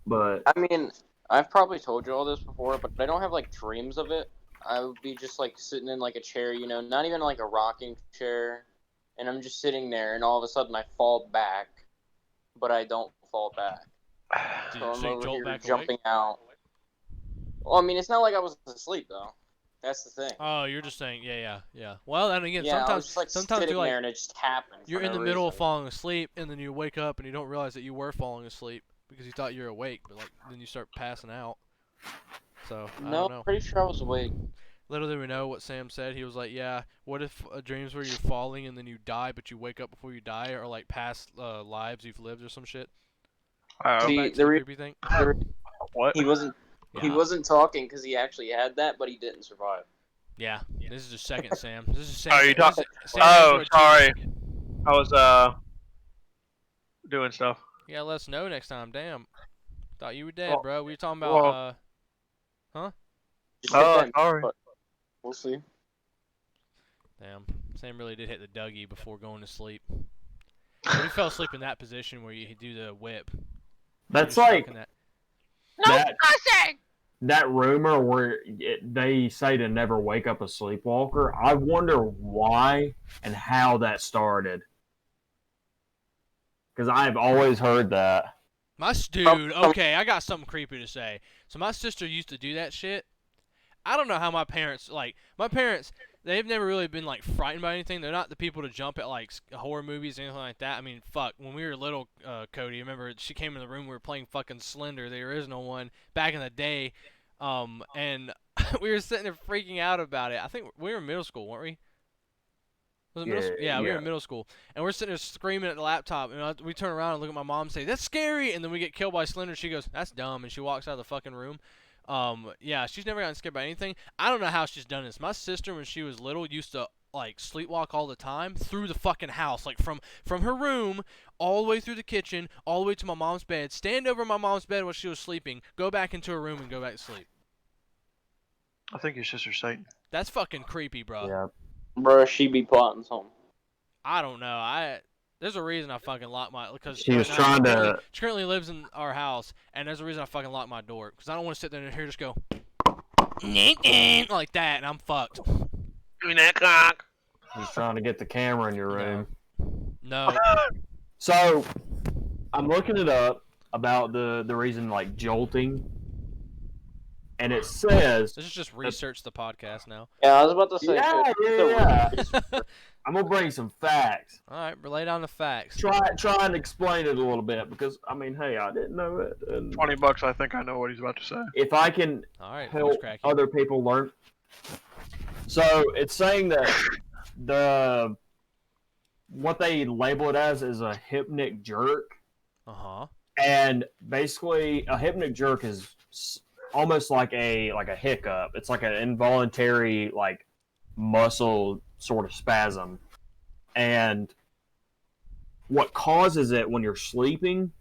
But I mean, I've probably told you all this before, but I don't have like dreams of it. I would be just like sitting in like a chair, not even like a rocking chair, and I'm just sitting there, and all of a sudden I fall back, but I don't fall back. So I'm you over jolt here back jumping awake? out. Well, I mean, it's not like I was asleep though. That's the thing. Oh, you're just saying, yeah. Well, and again, Yeah, I was just like sometimes sitting you're like, there, and it just happened. you're for in no the middle of reason. falling asleep, and then you wake up and you don't realize that you were falling asleep because you thought you were awake, but like then you start passing out. So I No, don't know. pretty sure I was awake. Little did we know what Sam said. He was like, "Yeah, what if dreams where you're falling and then you die, but you wake up before you die, or like past lives you've lived or some shit?" Oh, See, Back to the the re- creepy thing. what? he wasn't he Yeah. wasn't talking because he actually had that, but he didn't survive. Yeah. This is just second Sam. This is Sam. Oh, you talking? Sam Oh, Android 2. sorry. I was doing stuff. Yeah, let us know next time. Damn. Thought you were dead, Well, bro. We were talking well- about Just hit Oh, that, sorry. but we'll see. Damn. Sam really did hit the Dougie before going to sleep. But he fell asleep in that position where you do the whip. that's He was stuck like in that. that rumor where they say to never wake up a sleepwalker. I wonder why and how that started. Because I've always heard that. Dude, okay, I got something creepy to say. So my sister used to do that shit. I don't know how my parents, they've never really been, like, frightened by anything. They're not the people to jump at, like, horror movies or anything like that. I mean, fuck, when we were little, Cody, remember, she came in the room, we were playing fucking Slender, the original one, back in the day, and we were sitting there freaking out about it. I think we were in middle school, weren't we? Was it middle school? Yeah, we were in middle school, and we're sitting there screaming at the laptop, and we turn around and look at my mom and say, "That's scary," and then we get killed by Slender. She goes, "That's dumb," and she walks out of the fucking room. Yeah, she's never gotten scared by anything. I don't know how she's done this. My sister, when she was little, used to like sleepwalk all the time through the fucking house, like from her room all the way through the kitchen, all the way to my mom's bed, stand over my mom's bed while she was sleeping, go back into her room and go back to sleep. I think your sister's Satan. That's fucking creepy, bro. Yeah. Bruh, she be plotting something. I don't know. There's a reason I fucking locked my because She was trying to. She currently lives in our house, and there's a reason I fucking locked my door because I don't want to sit there and hear her just go like that, and I'm fucked. Give me that cock. He's trying to get the camera in your room. No. So, I'm looking it up about the reason like jolting, and it says This is just research the podcast now. Yeah, I was about to say. Yeah. I'm gonna bring some facts. All right, relay down the facts. Try and explain it a little bit because I mean, hey, I didn't know it. And $20. I think I know what he's about to say. if I can All right, help voice cracking. other people learn, so it's saying that what they label it as is a hypnic jerk, and basically a hypnic jerk is almost like a hiccup. It's like an involuntary like muscle sort of spasm, and what causes it when you're sleeping,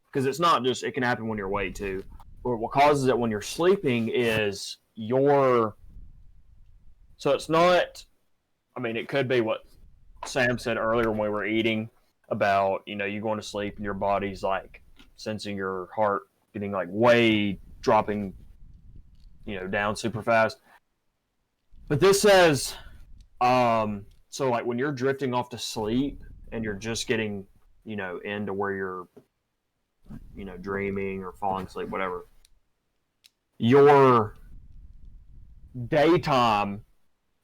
because it's not just, it can happen when you're awake too, but what causes it when you're sleeping is so it's not, I mean, it could be what Sam said earlier when we were eating about, you going to sleep and your body's like sensing your heart getting like way dropping, down super fast. But this says, so like when you're drifting off to sleep and you're just getting, into where you're, dreaming or falling asleep, whatever, your daytime,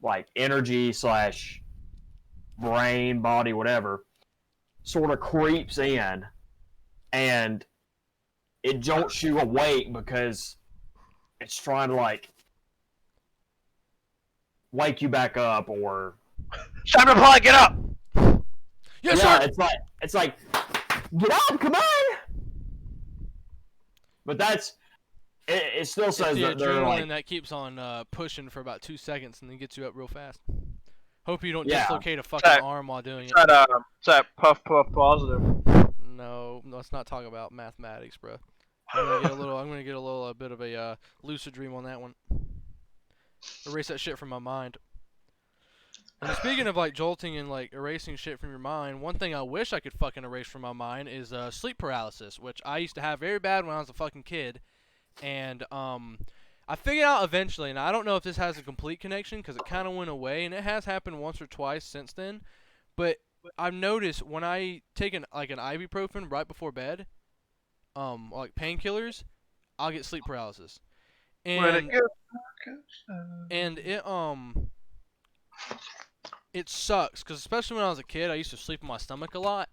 like energy / brain, body, whatever, sort of creeps in and it jolts you awake because it's trying to like wake you back up or Simon Pollock, get up! Yes, yeah, sir. it's like get up, come on. But it still says It's the that they're adrenaline like that keeps on pushing for about 2 seconds and then gets you up real fast. Hope you don't Yeah. dislocate a fucking arm while doing it. It's that puff positive. No, let's not talk about mathematics, bro. I'm gonna get a little bit of a lucid dream on that one. Erase that shit from my mind. And speaking of like jolting and like erasing shit from your mind, one thing I wish I could fucking erase from my mind is sleep paralysis, which I used to have very bad when I was a fucking kid. And I figured out eventually, and I don't know if this has a complete connection because it kind of went away, and it has happened once or twice since then. But I've noticed when I take an ibuprofen right before bed, like painkillers, I'll get sleep paralysis. And and it sucks because especially when I was a kid, I used to sleep on my stomach a lot.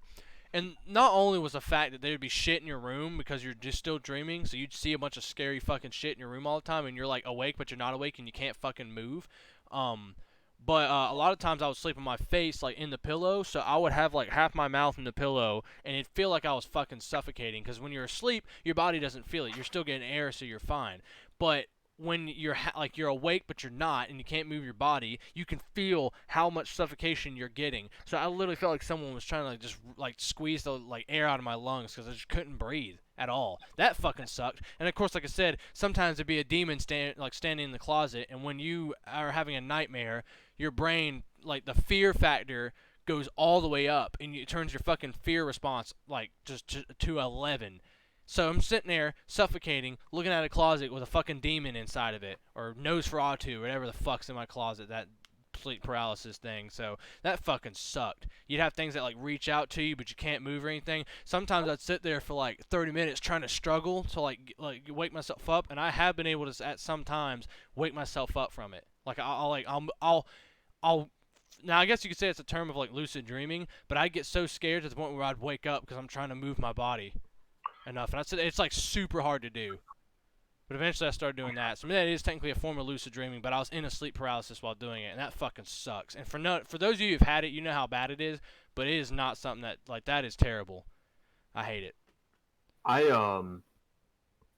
And not only was the fact that there'd be shit in your room because you're just still dreaming, so you'd see a bunch of scary fucking shit in your room all the time, and you're like awake but you're not awake and you can't fucking move. But a lot of times I would sleep on my face like in the pillow, so I would have like half my mouth in the pillow, and it'd feel like I was fucking suffocating. Because when you're asleep, your body doesn't feel it. You're still getting air, so you're fine. But when you're you're awake but you're not and you can't move your body, you can feel how much suffocation you're getting. So I literally felt like someone was trying to like just like squeeze the like air out of my lungs because I just couldn't breathe at all. That fucking sucked. And of course, like I said, sometimes it'd be a demon standing in the closet, and when you are having a nightmare, your brain, like the fear factor goes all the way up and it turns your fucking fear response like just to 11. So I'm sitting there suffocating, looking at a closet with a fucking demon inside of it, or Nosferatu, whatever the fuck's in my closet, that sleep paralysis thing. So that fucking sucked. You'd have things that like reach out to you, but you can't move or anything. Sometimes I'd sit there for like 30 minutes trying to struggle to like wake myself up, and I have been able to at some times wake myself up from it. Like I'll now I guess you could say it's a term of like lucid dreaming, but I get so scared to the point where I'd wake up because I'm trying to move my body enough, and it's like super hard to do. But eventually I started doing that. So that is technically a form of lucid dreaming, but I was in a sleep paralysis while doing it, and that fucking sucks. And for those of you who've had it, you know how bad it is, but it is not something that is terrible. I hate it. I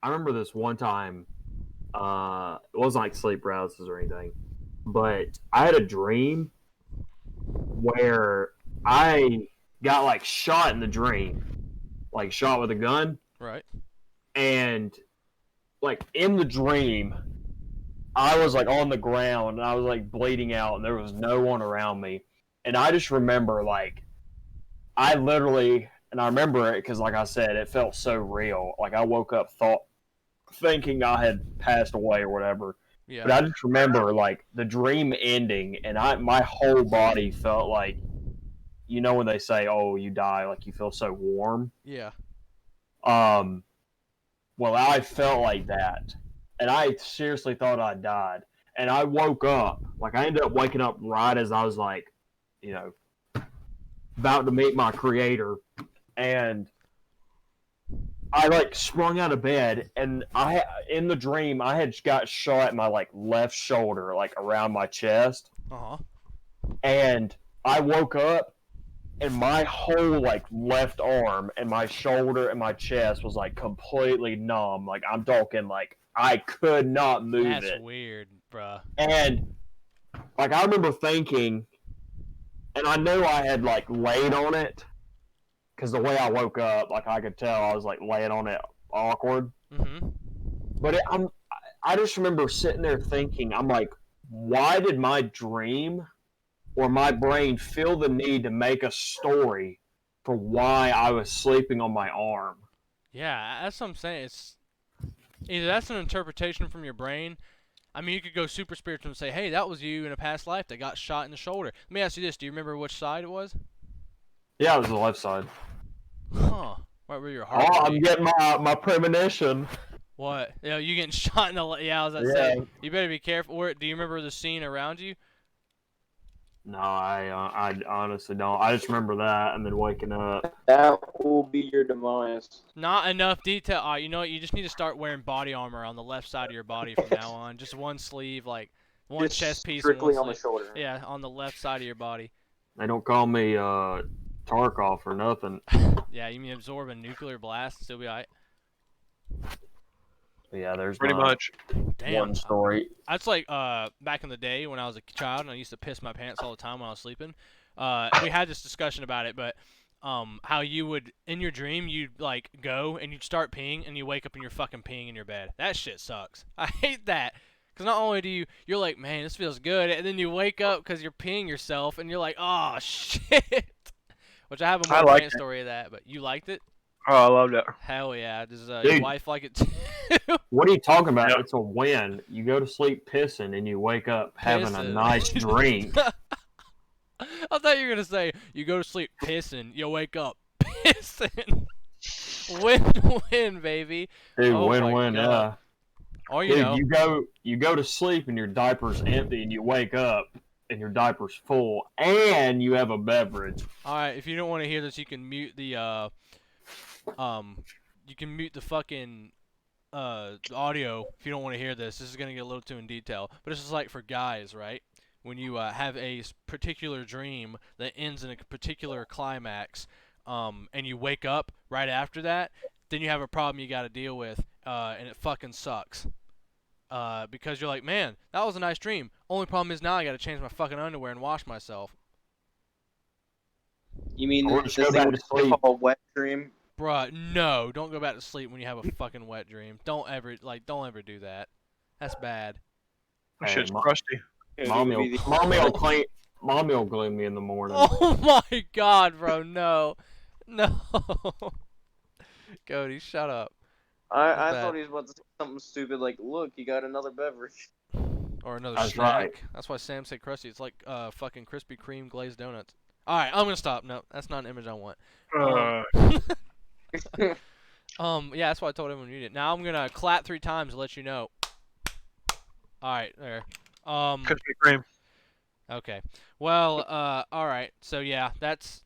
remember this one time. It wasn't like sleep paralysis or anything, but I had a dream where I got like shot in the dream, like shot with a gun. Right. And like in the dream, I was like on the ground and I was like bleeding out and there was no one around me. And I just remember like, I literally, and I remember it because like I said, it felt so real. Like I woke up thinking I had passed away or whatever. Yeah. But I just remember like the dream ending and my whole body felt like, you know when they say, oh, you die, like you feel so warm? Yeah. Well, I felt like that, and I seriously thought I died. And I woke up, like I ended up waking up right as I was like, you know, about to meet my creator, and I like sprung out of bed, and in the dream I had got shot at my like left shoulder, like around my chest, and I woke up. And my whole like left arm and my shoulder and my chest was like completely numb. Like I'm talking like I could not move it. That's weird, bruh. And like I remember thinking, and I knew I had like laid on it because the way I woke up, like I could tell I was like laying on it awkward. Mm-hmm. But I just remember sitting there thinking, I'm like, why did my dream or my brain feel the need to make a story for why I was sleeping on my arm? Yeah, that's what I'm saying. It's either that's an interpretation from your brain. I mean, you could go super spiritual and say, hey, that was you in a past life that got shot in the shoulder. Let me ask you this. Do you remember which side it was? Yeah, it was the left side. Huh. Right where your heart Oh, I'm getting my premonition. What? You know, you getting shot in the... Yeah, I was about to say. You better be careful. Do you remember the scene around you? No, I honestly don't. I just remember that and then waking up. That will be your demise. Not enough detail. You know what? You just need to start wearing body armor on the left side of your body from now on. Just one sleeve, like one Just chest piece. strictly and one on the sleeve. shoulder. Yeah, on the left side of your body. They don't call me Tarkov or nothing. Yeah, you mean absorb a nuclear blast and still be alright? Yeah, there's Pretty much. Damn. one story. That's like back in the day when I was a child and I used to piss my pants all the time when I was sleeping. We had this discussion about it, but how you would in your dream you'd like go and you'd start peeing and you wake up and you're fucking peeing in your bed. That shit sucks. I hate that Because not only do you're like, man, this feels good, and then you wake up because you're peeing yourself, and you're like, oh shit. Which I have a I more liked rant story of that, but you liked it? Oh, I loved it. Hell yeah. Does your Dude. wife like it too? What are you talking about? Yep. It's a win. You go to sleep pissing and you wake up having a Pissing. nice drink. I thought you were gonna say you go to sleep pissing, you wake up pissing. Win-win, baby. Dude, Oh my win-win, God. yeah. Or you know, Dude, you go to sleep and your diaper's empty and you wake up and your diaper's full and you have a beverage. all right. If you don't want to hear this, you can mute the you can mute the fucking the audio if you don't want to hear this. This is gonna get a little too in detail, but this is like for guys, right? When you have a particular dream that ends in a particular climax, and you wake up right after that, then you have a problem you got to deal with, and it fucking sucks. Because you're like, man, that was a nice dream. Only problem is now I got to change my fucking underwear and wash myself. You mean Or this just go back thing to sleep. called wet dream? Bruh, no, don't go back to sleep when you have a fucking wet dream. Don't ever do that. That's bad. That Hey, shit's Mo- crusty. Mommy will clean me in the morning. Oh my God, bro, no. No. Cody, shut up. I That's thought bad. he was about to say something stupid like, "Look, you got another beverage." Or another That's snack. right. That's why Sam said crusty. It's like fucking Krispy Kreme glazed donuts. Alright, I'm gonna stop. No, that's not an image I want. Yeah, that's why I told everyone to read it. Now I'm gonna clap 3 times to let you know. Alright, there. Krispy Kreme. Okay. Well, alright. So yeah, that's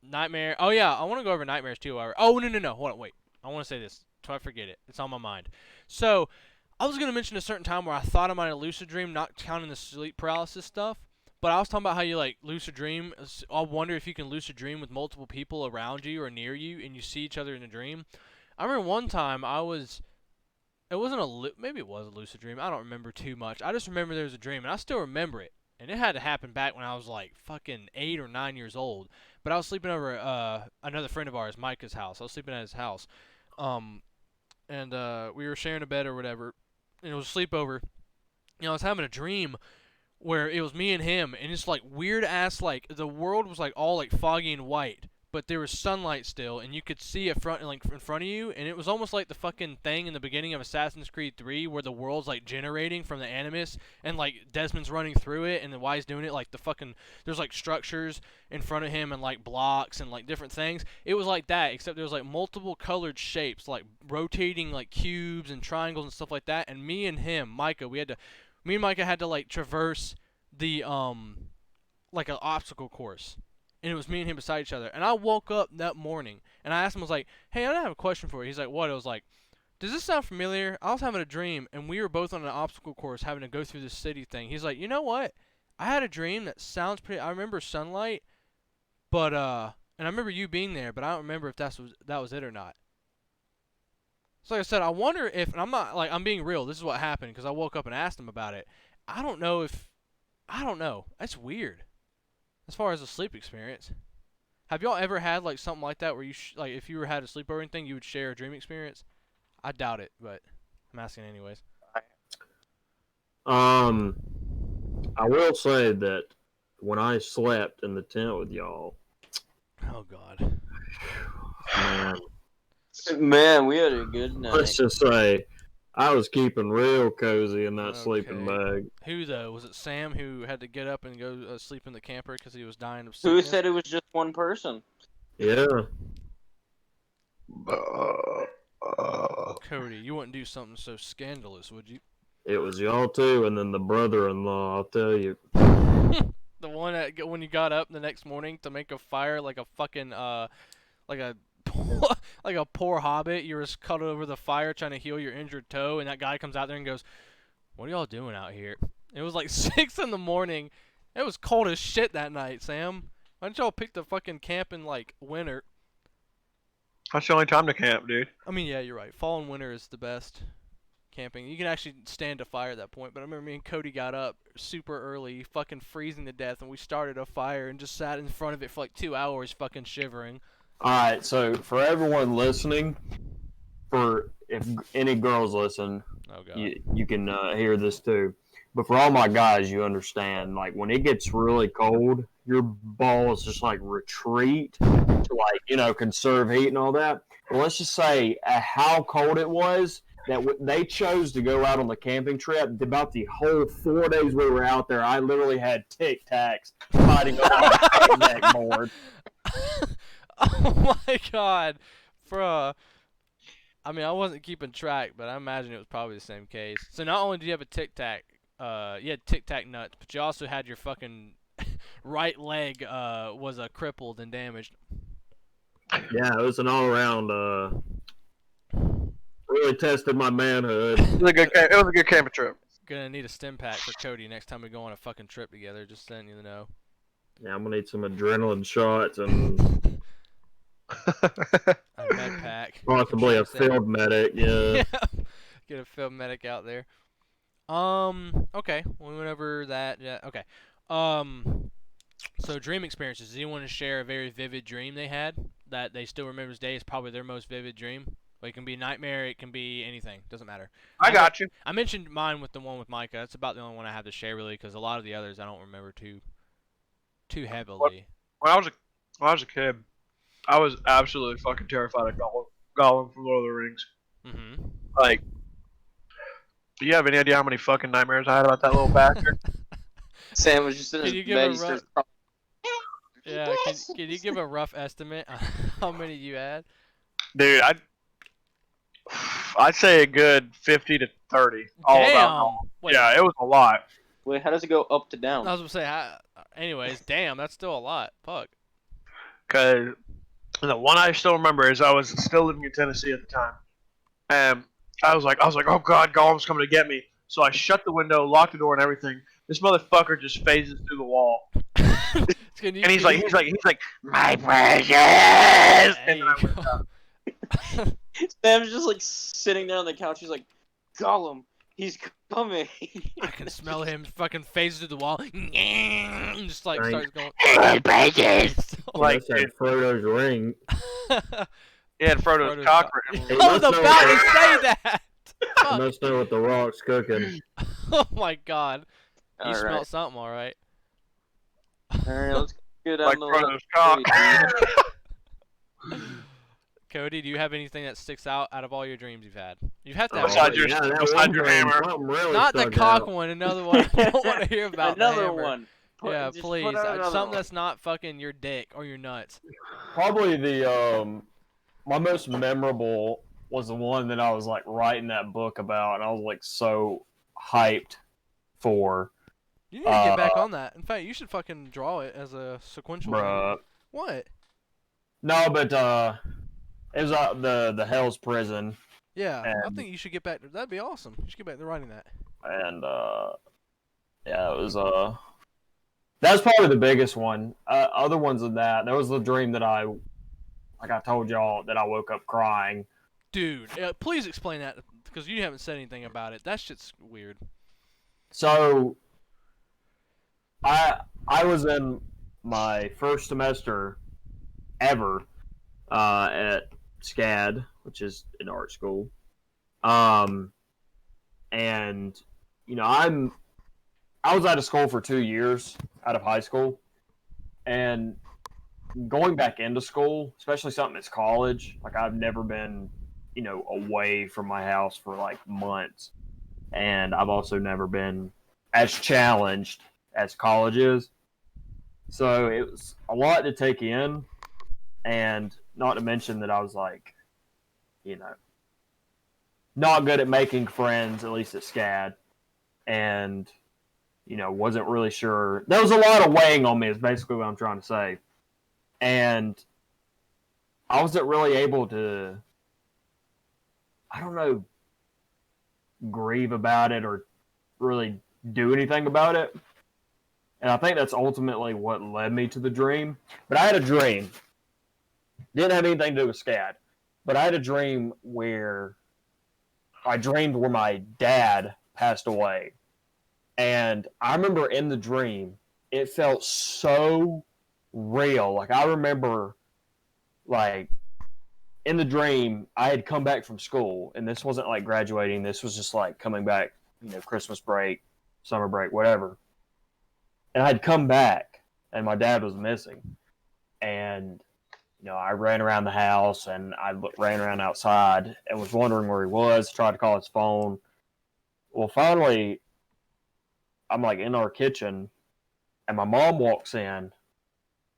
Nightmare. Oh yeah, I wanna go over nightmares too. Oh no. Hold on, wait. I wanna say this. Before I forget it. It's on my mind. So I was gonna mention a certain time where I thought I might have lucid dream, not counting the sleep paralysis stuff. But I was talking about how you like lucid dream. I wonder if you can lucid dream with multiple people around you or near you, and you see each other in a dream. I remember one time it wasn't maybe it was a lucid dream. I don't remember too much. I just remember there was a dream, and I still remember it. And it had to happen back when I was like fucking 8 or 9 years old. But I was sleeping over another friend of ours, Micah's house. I was sleeping at his house, and we were sharing a bed or whatever, and it was a sleepover. You know, I was having a dream where it was me and him, and it's like weird ass, like the world was like all like foggy and white, but there was sunlight still, and you could see it in front of you, and it was almost like the fucking thing in the beginning of Assassin's Creed 3 where the world's like generating from the Animus, and like Desmond's running through it, and the Y's doing it, like the fucking there's like structures in front of him and like blocks and like different things. It was like that, except there was like multiple colored shapes, like rotating like cubes and triangles and stuff like that. And me and Micah had to like traverse the like an obstacle course, and it was me and him beside each other. And I woke up that morning and I asked him, I was like, hey, I have a question for you. He's like, what? I was like, does this sound familiar? I was having a dream and we were both on an obstacle course having to go through this city thing. He's like, you know what, I had a dream that sounds pretty, I remember sunlight, but and I remember you being there, but I don't remember if that was it or not. So like I said, I wonder if, and I'm not like, I'm being real, this is what happened because I woke up and asked him about it. I don't know. That's weird. As far as a sleep experience, have y'all ever had like something like that where you like if you had a sleepover or anything, you would share a dream experience? I doubt it, but I'm asking anyways. I will say that when I slept in the tent with y'all, Oh God. Man, we had a good night. let's just say I was keeping real cozy in that sleeping bag. Who though? Was it Sam who had to get up and go sleep in the camper because he was dying of Who sickness? said it was just one person? Yeah. Cody, you wouldn't do something so scandalous, would you? It was y'all too, and then the brother-in-law, I'll tell you. The one that when you got up the next morning to make a fire like a fucking like a like a poor hobbit, you were just cuddled over the fire trying to heal your injured toe, and that guy comes out there and goes, what are y'all doing out here? It was like 6 in the morning. It was cold as shit that night, Sam. Why didn't y'all pick the fucking camp in like winter? That's the only time to camp, dude. I mean, yeah, you're right. Fall and winter is the best camping. You can actually stand a fire at that point. But I remember me and Cody got up super early, fucking freezing to death, and we started a fire and just sat in front of it for like 2 hours, fucking shivering. All right, so for everyone listening, for if any girls listen, Oh god. you can hear this too. But for all my guys, you understand, like when it gets really cold, your balls just like retreat to like conserve heat and all that. Well, let's just say how cold it was that they chose to go out on the camping trip. About the whole 4 days we were out there, I literally had Tic Tacs fighting over my neck board. Oh my god, bruh. I mean, I wasn't keeping track, but I imagine it was probably the same case. So not only do you have a Tic Tac, you had Tic Tac nuts, but you also had your fucking right leg was crippled and damaged. Yeah, it was an all around. Really tested my manhood. It was a good camping trip. Gonna need a stim pack for Cody next time we go on a fucking trip together. Just letting you know. Yeah, I'm gonna need some adrenaline shots and A med pack. possibly a field medic. Yeah. Get a field medic out there. Okay. We went over that. Yeah. Okay. So dream experiences. Does anyone want to share a very vivid dream they had that they still remember this day? Is probably their most vivid dream. Well, it can be a nightmare. It can be anything. Doesn't matter. I got you. I mentioned mine with the one with Micah. That's about the only one I have to share really, because a lot of the others I don't remember too heavily. When I was a kid, I was absolutely fucking terrified of Gollum from Lord of the Rings. Mm-hmm. Like, do you have any idea how many fucking nightmares I had about that little bastard? Sam was just in Can you his give bed. a He starts rough- Yeah. Can you give a rough estimate on how many you had? Dude, I'd say a good 50 to 30. All about Damn. Gollum. Wait, Yeah, it was a lot. Wait, how does it go up to down? I was gonna say. Anyways, damn, that's still a lot. Fuck. Cause the one I still remember is I was still living in Tennessee at the time, and I was like, oh god, Gollum's coming to get me. So I shut the window, locked the door, and everything. This motherfucker just phases through the wall, and he's like, my precious, and then I went up. Sam's just like sitting there on the couch. He's like, Gollum, he's coming. I can smell him fucking phase through the wall. And just like Right. starts going. Like, That's that Frodo's ring. yeah, and Frodo's Frodo's cock cock. ring. He I was must know about to what- say that. You Fuck. must know what the rock's cooking. Oh my god. You All smelled right. something, all right. All right, let's go down Like the Frodo's list. cock. Cody, do you have anything that sticks out of all your dreams you've had? You have to Oh, have Beside one. your- that beside one your dream, hammer. something really Not the stuck cock out. one. Another one. I don't want to hear about the Another hammer. one. Yeah, Just please. put out another Something one. that's not fucking your dick or your nuts. Probably the my most memorable was the one that I was like writing that book about, and I was like so hyped for. You need to get back on that. In fact, you should fucking draw it as a sequential thing. Bruh. What? No, but it was the Hell's Prison, Yeah, I And- think you should get back. That'd be awesome. You should get back to writing that. and yeah, it was that's probably the biggest one. Other ones than that, there was the dream that I told y'all that I woke up crying. Dude, please explain that because you haven't said anything about it. That shit's weird. So I was in my first semester ever at SCAD, which is an art school. And I was out of school for 2 years out of high school, and going back into school, especially something that's college, like I've never been, away from my house for like months, and I've also never been as challenged as college is. So it was a lot to take in, and not to mention that I was like, not good at making friends, at least at SCAD, and wasn't really sure. There was a lot of weighing on me, is basically what I'm trying to say. And I wasn't really able to, I don't know, grieve about it or really do anything about it. And I think that's ultimately what led me to the dream. But I had a dream. Didn't have anything to do with SCAD. But I had a dream where my dad passed away. And I remember in the dream, it felt so real. Like I remember, like in the dream, I had come back from school, and this wasn't like graduating. This was just like coming back, Christmas break, summer break, whatever. And I'd come back, and my dad was missing. And, I ran around the house, and I ran around outside and was wondering where he was, tried to call his phone. Well, finally, I'm like in our kitchen, and my mom walks in,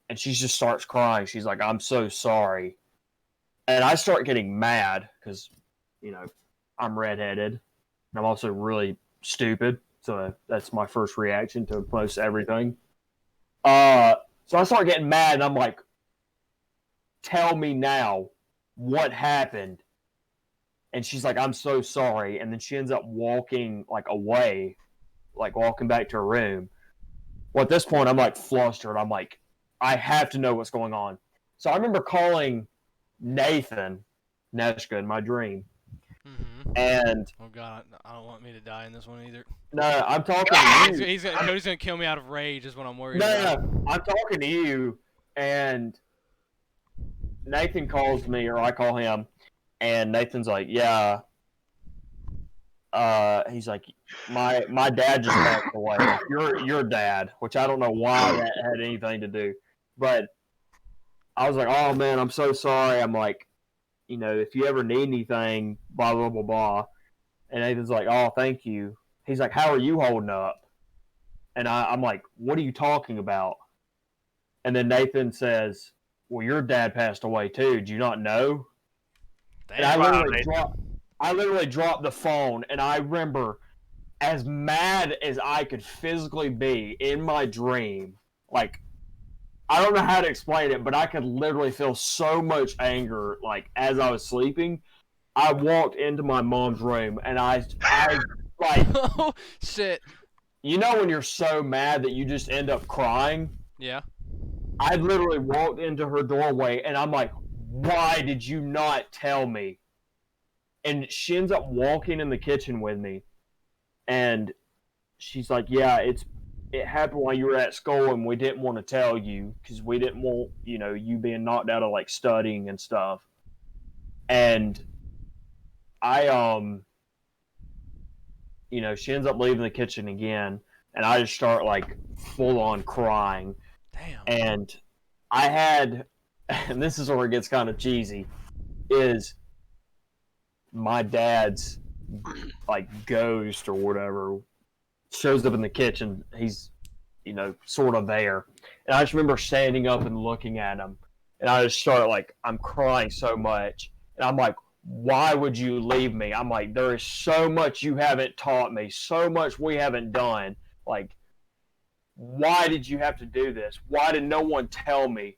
and she just starts crying. She's like, "I'm so sorry." And I start getting mad because, I'm redheaded, and I'm also really stupid. So that's my first reaction to most everything. So I start getting mad, and I'm like, "Tell me now what happened." And she's like, "I'm so sorry." And then she ends up walking like away, like walking back to her room. Well, at this point, I'm like flustered. I'm like, I have to know what's going on. So I remember calling Nathan Neshka in my dream. Mm-hmm. And oh god, I don't want me to die in this one either. no, I'm talking to you. Cody's gonna kill me out of rage. Is what I'm worried No, about. I'm talking to you, and Nathan calls me, or I call him, and Nathan's like, "Yeah." He's like, my dad just passed away. Like, your dad, which I don't know why that had anything to do, but I was like, "Oh man, I'm so sorry." I'm like, if you ever need anything, blah blah blah blah. And Nathan's like, "Oh, thank you." He's like, "How are you holding up?" And I'm like, "What are you talking about?" And then Nathan says, "Well, your dad passed away too. Do you not know?" Damn. And I literally dropped the phone, and I remember, as mad as I could physically be in my dream, like, I don't know how to explain it, but I could literally feel so much anger, like, as I was sleeping. I walked into my mom's room, and I like, oh shit. when you're so mad that you just end up crying? Yeah. I literally walked into her doorway, and I'm like, "Why did you not tell me?" And she ends up walking in the kitchen with me, and she's like, "Yeah, it happened while you were at school, and we didn't want to tell you because we didn't want you being knocked out of like studying and stuff." And I she ends up leaving the kitchen again, and I just start like full on crying. Damn. And I had, and this is where it gets kind of cheesy, is my dad's like ghost or whatever shows up in the kitchen. He's sort of there, and I just remember standing up and looking at him, and I just start like, I'm crying so much, and I'm like, "Why would you leave me?" I'm like, "There is so much you haven't taught me, so much we haven't done. Like, why did you have to do this? Why did no one tell me?"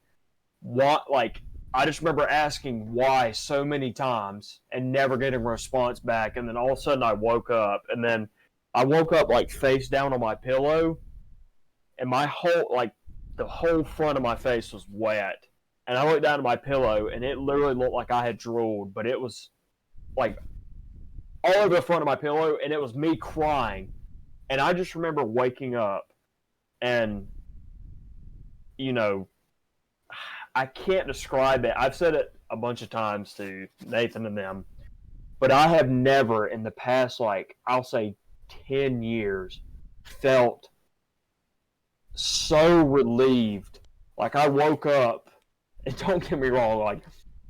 What, like, I just remember asking why so many times and never getting a response back. And then all of a sudden I woke up, and then I woke up like face down on my pillow, and my the whole front of my face was wet. And I looked down at my pillow, and it literally looked like I had drooled, but it was like all over the front of my pillow, and it was me crying. And I just remember waking up, and I can't describe it. I've said it a bunch of times to Nathan and them, but I have never in the past, like, I'll say 10 years, felt so relieved. Like, I woke up, and don't get me wrong, like,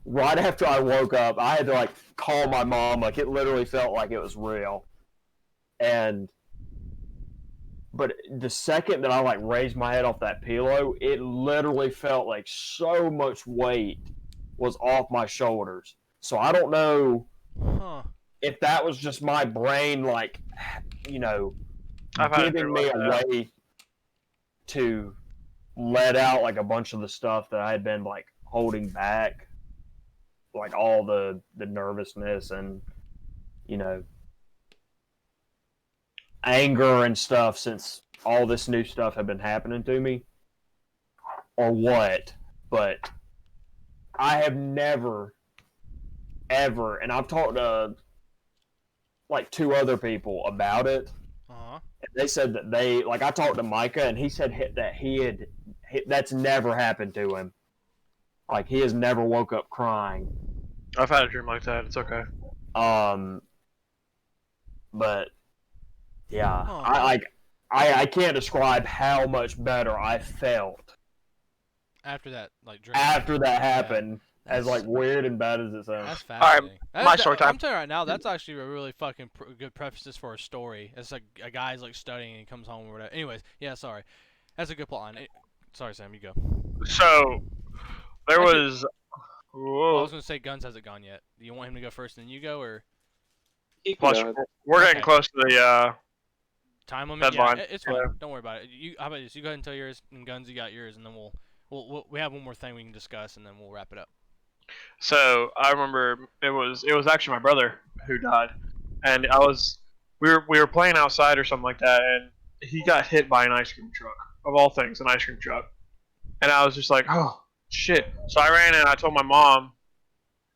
right after I woke up, I had to, like, call my mom. Like, it literally felt like it was real. But the second that I like raised my head off that pillow, it literally felt like so much weight was off my shoulders. So I don't know if that was just my brain, like, giving me a way to let out like a bunch of the stuff that I had been like holding back, like all the nervousness and anger and stuff, since all this new stuff had been happening to me, or what. But I have never ever, and I've talked to like 2 other people about it, and they said that I talked to Micah, and he said that that's never happened to him. Like, he has never woke up crying. I've had a dream like that. It's okay. But yeah, Huh. I can't describe how much better I felt After that, like dream. after that Yeah. happened. As like weird and bad as it sounds. That's fascinating. my story time. I'm telling you right now, that's actually a really fucking good preface for a story. It's like a guy's like studying and he comes home or whatever. Anyways, yeah, sorry. That's a good plot line. Sorry, Sam, you go. So there Actually- was. Well, I Whoa. was gonna say Guns hasn't gone yet. Do you want him to go first and then you go, or He can Plus, go ahead. we're getting Okay. close to the. time limit? Deadline. Yeah, it's fine. Don't worry about it. How about this? You go ahead and tell yours, and Guns, you got yours, and then we have one more thing we can discuss, and then we'll wrap it up. So I remember it was actually my brother who died, and we were playing outside or something like that, and he got hit by an ice cream truck of all things, an ice cream truck, and I was just like, oh shit. So I ran in and I told my mom,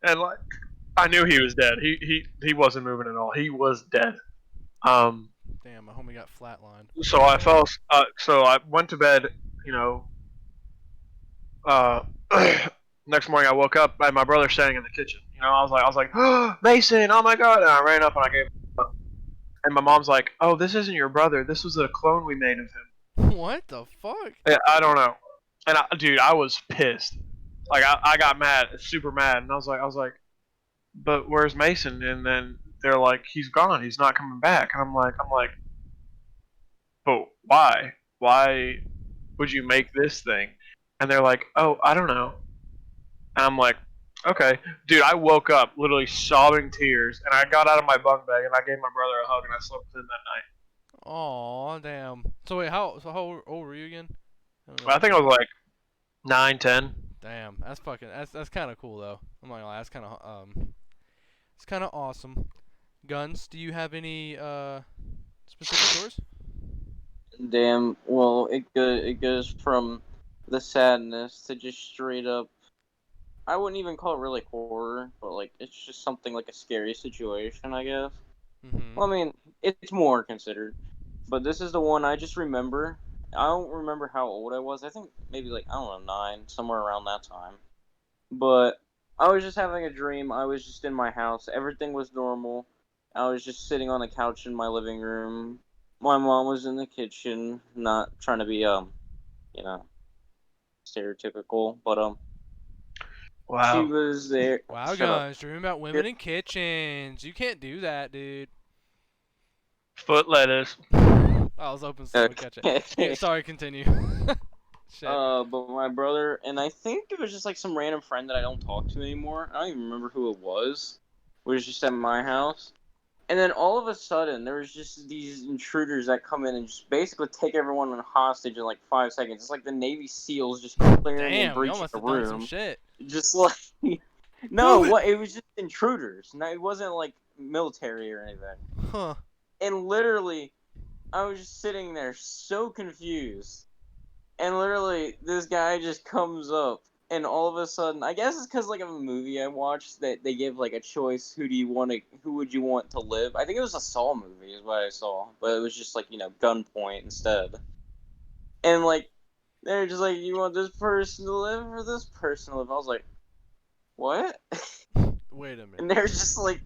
and like I knew he was dead. He wasn't moving at all. He was dead. Damn, my homie got flatlined. So I fell. So I went to bed. You know. Next morning I woke up and my brother standing in the kitchen. You know, I was like, oh, Mason, oh my god! And I ran up and I gave him up. And my mom's like, oh, this isn't your brother. This was a clone we made of him. What the fuck? Yeah, I don't know. And dude, I was pissed. Like I got mad, super mad, and I was like, but where's Mason? And then they're like, he's gone. He's not coming back. And I'm like, but why? Why would you make this thing? And they're like, oh, I don't know. And I'm like, okay. Dude, I woke up literally sobbing tears, and I got out of my bunk bed, and I gave my brother a hug, and I slept with him that Aw, damn. So wait, how old were you again? night. I think I was like 9, 10. Damn, that's kind of cool though. I'm not gonna lie, it's kind of awesome. Guns, do you have any specific stories? Damn. Well, it goes from the sadness to just straight up. I wouldn't even call it really horror, but like it's just something like a scary situation, I guess. Mm-hmm. Well, I mean, it's more considered, but this is the one I just remember. I don't remember how old I was. I think maybe like I don't know 9, somewhere around that time. But I was just having a dream. I was just in my house. Everything was normal. I was just sitting on the couch in my living room. My mom was in the kitchen, not trying to be you know, stereotypical, but Wow. she was there. Wow, Shut up. guys, dreaming about women in kitchens. You can't do that, dude. Foot lettuce. I was hoping someone would catch it. Yeah, sorry, continue. Shit. But my brother, and I think it was just like some random friend that I don't talk to anymore. I don't even remember who it was just at my house. And then all of a sudden, there was just these intruders that come in and just basically take everyone on hostage in like 5 seconds. It's like the Navy SEAls just clearing and Damn, you breaching almost the have done some room. shit. Just like, no, Prove it. what? It was just intruders. No, it wasn't like military or anything. Huh. And literally, I was just sitting there so confused. And literally, this guy just comes up, and all of a sudden, I guess it's because like of a movie I watched that they give like a choice. Who would you want to live? I think it was a Saw movie, is what I saw, but it was just like gunpoint instead. And like, they're just like, you want this person to live or this person to live? I was like, what? Wait a minute. And they're just like,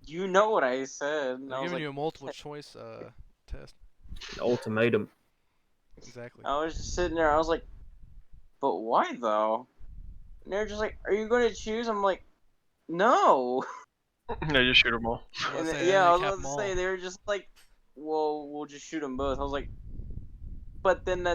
you know what I said? And They're I was giving like, you a multiple choice test. Ultimatum. Exactly. I was just sitting there. I was like, but why though? And they're just like, are you going to choose? I'm like, no. Yeah, just shoot them all. And Let's then, say yeah, I was handicap about to 'em say all. they were just like, well, we'll just shoot them both. I was like, but then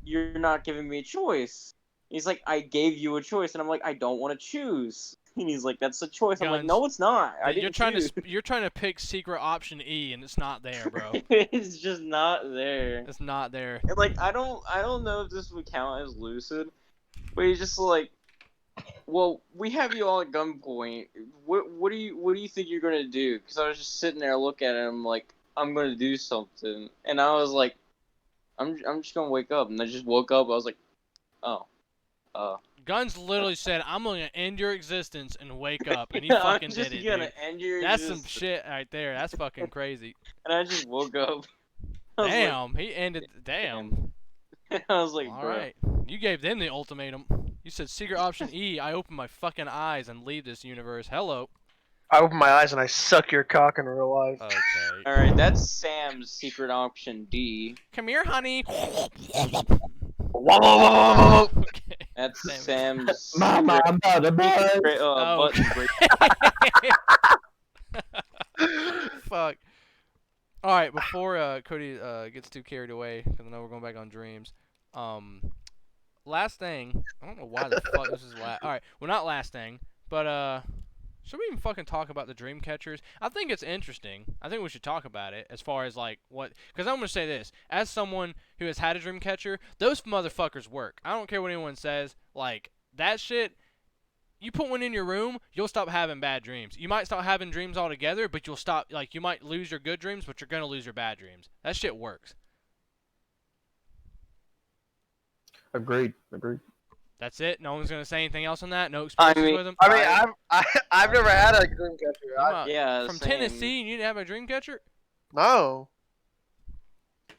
you're not giving me a choice. He's like, I gave you a choice, and I'm like, I don't want to choose. And he's like, that's a choice. I'm like, Guns. no, it's not. I You're didn't trying choose. you're trying to pick secret option E, and it's not there, bro. It's just not there. It's not there. And like, I don't know if this would count as lucid, but he's just like, well, we have you all at gunpoint. What do you think you're gonna do? Because I was just sitting there looking at him like, I'm gonna do something, and I was like, I'm just gonna wake up, and I just woke up. I was like, oh, Guns literally said, "I'm gonna end your existence and wake up," and he I'm fucking just did it, gonna dude. end your That's some existence. shit right there. That's fucking crazy. And I just woke up. I was Damn, he ended. Damn. Like, I was like, All bro. right, you gave them the ultimatum. You said secret option E. I open my fucking eyes and leave this universe. Hello. I open my eyes and I suck your cock in real life. Okay. All right, that's Sam's secret option D. Come here, honey. Whoa. Okay. That's Damn Sam's Mama, secret, I'm about to buy. secret, Oh, button okay. break. Fuck. All right, before Cody gets too carried away, because I know we're going back on dreams. Last thing. I don't know why the fuck this is last. All right, well not last thing, but should we even fucking talk about the dream catchers? I think it's interesting. I think we should talk about it as far as like what. Because I'm gonna say this as someone who has had a dream catcher, those motherfuckers work. I don't care what anyone says. Like that shit. You put one in your room, you'll stop having bad dreams. You might stop having dreams altogether, but you'll stop, like, you might lose your good dreams, but you're going to lose your bad dreams. That shit works. Agreed. That's it? No one's going to say anything else on that? No I experiences mean- with them? I mean, I've never had a dream catcher. Yeah, From same. Tennessee, and you didn't have a dream catcher? No.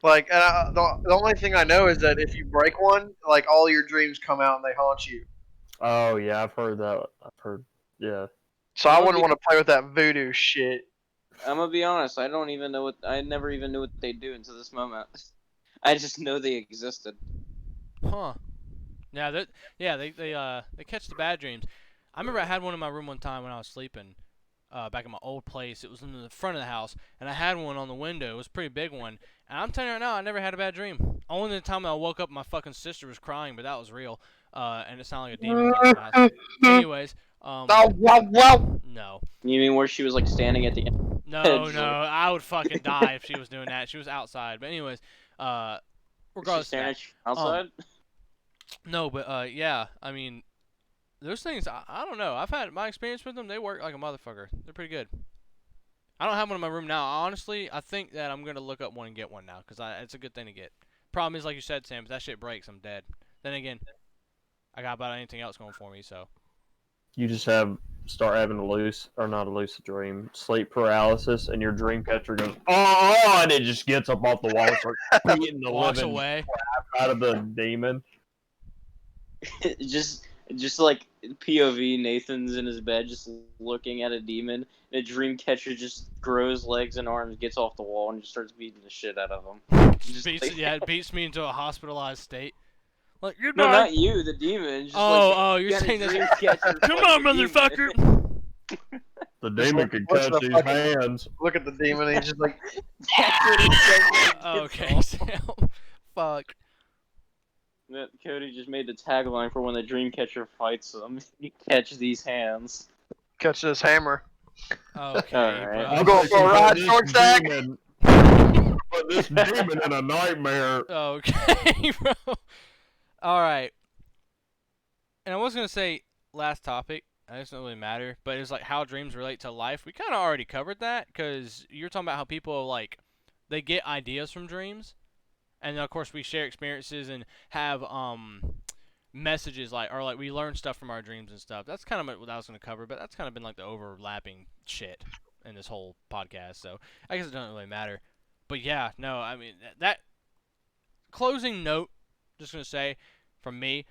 Like, and the only thing I know is that if you break one, like all your dreams come out and they haunt you. Oh yeah, I've heard that. Yeah. So I wouldn't want to play with that voodoo shit. I'm gonna be honest. I don't even know what. I never even knew what they do until this moment. I just know they existed. Huh. Yeah, they catch the bad dreams. I remember I had one in my room one time when I was sleeping, back in my old place. It was in the front of the house, and I had one on the window. It was a pretty big one. And I'm telling you right now, I never had a bad dream. Only the time I woke up, my fucking sister was crying, but that was real. And it sounded like a demon came to my house. Anyways, Oh, wow. no. You mean where she was like standing at the end? No, I would fucking die if she was doing that. She was outside. But anyways, Was she regardless of staring that. at you outside? No, but yeah, I mean, those things, I don't know. I've had my experience with them. They work like a motherfucker. They're pretty good. I don't have one in my room now. Honestly, I think that I'm going to look up one and get one now because it's a good thing to get. Problem is, like you said, Sam, if that shit breaks, I'm dead. Then again, I got about anything else going for me, so. You just start having not a lucid dream, sleep paralysis, and your dream catcher goes, oh, and it just gets up off the wall and starts beating the Walks living away. out of the demon. just like POV, Nathan's in his bed, just looking at a demon. And a dream catcher just grows legs and arms, gets off the wall, and just starts beating the shit out of him. It beats me into a hospitalized state. Like, you're No, not you, the demon. Just you're got a saying this. dream catcher Come on, fucking demon. motherfucker! The demon can What's catch the these fucking- hands. Look at the demon and he's just like, That's what he says when he gets Okay, off. Sam. Fuck. That Cody just made the tagline for when the dream catcher fights them. You catch these hands. catch this hammer. Okay, Alright. bro. I'm going for a ride, short stack. Put this demon in a nightmare. Okay, bro. All right. And I was gonna say last topic. It doesn't really matter, but it's like how dreams relate to life. We kind of already covered that because you're talking about how people like they get ideas from dreams, and then of course we share experiences and have messages like we learn stuff from our dreams and stuff. That's kind of what I was gonna cover, but that's kind of been like the overlapping shit in this whole podcast. So I guess it doesn't really matter. But yeah, no, I mean that closing note. Just gonna say, from me,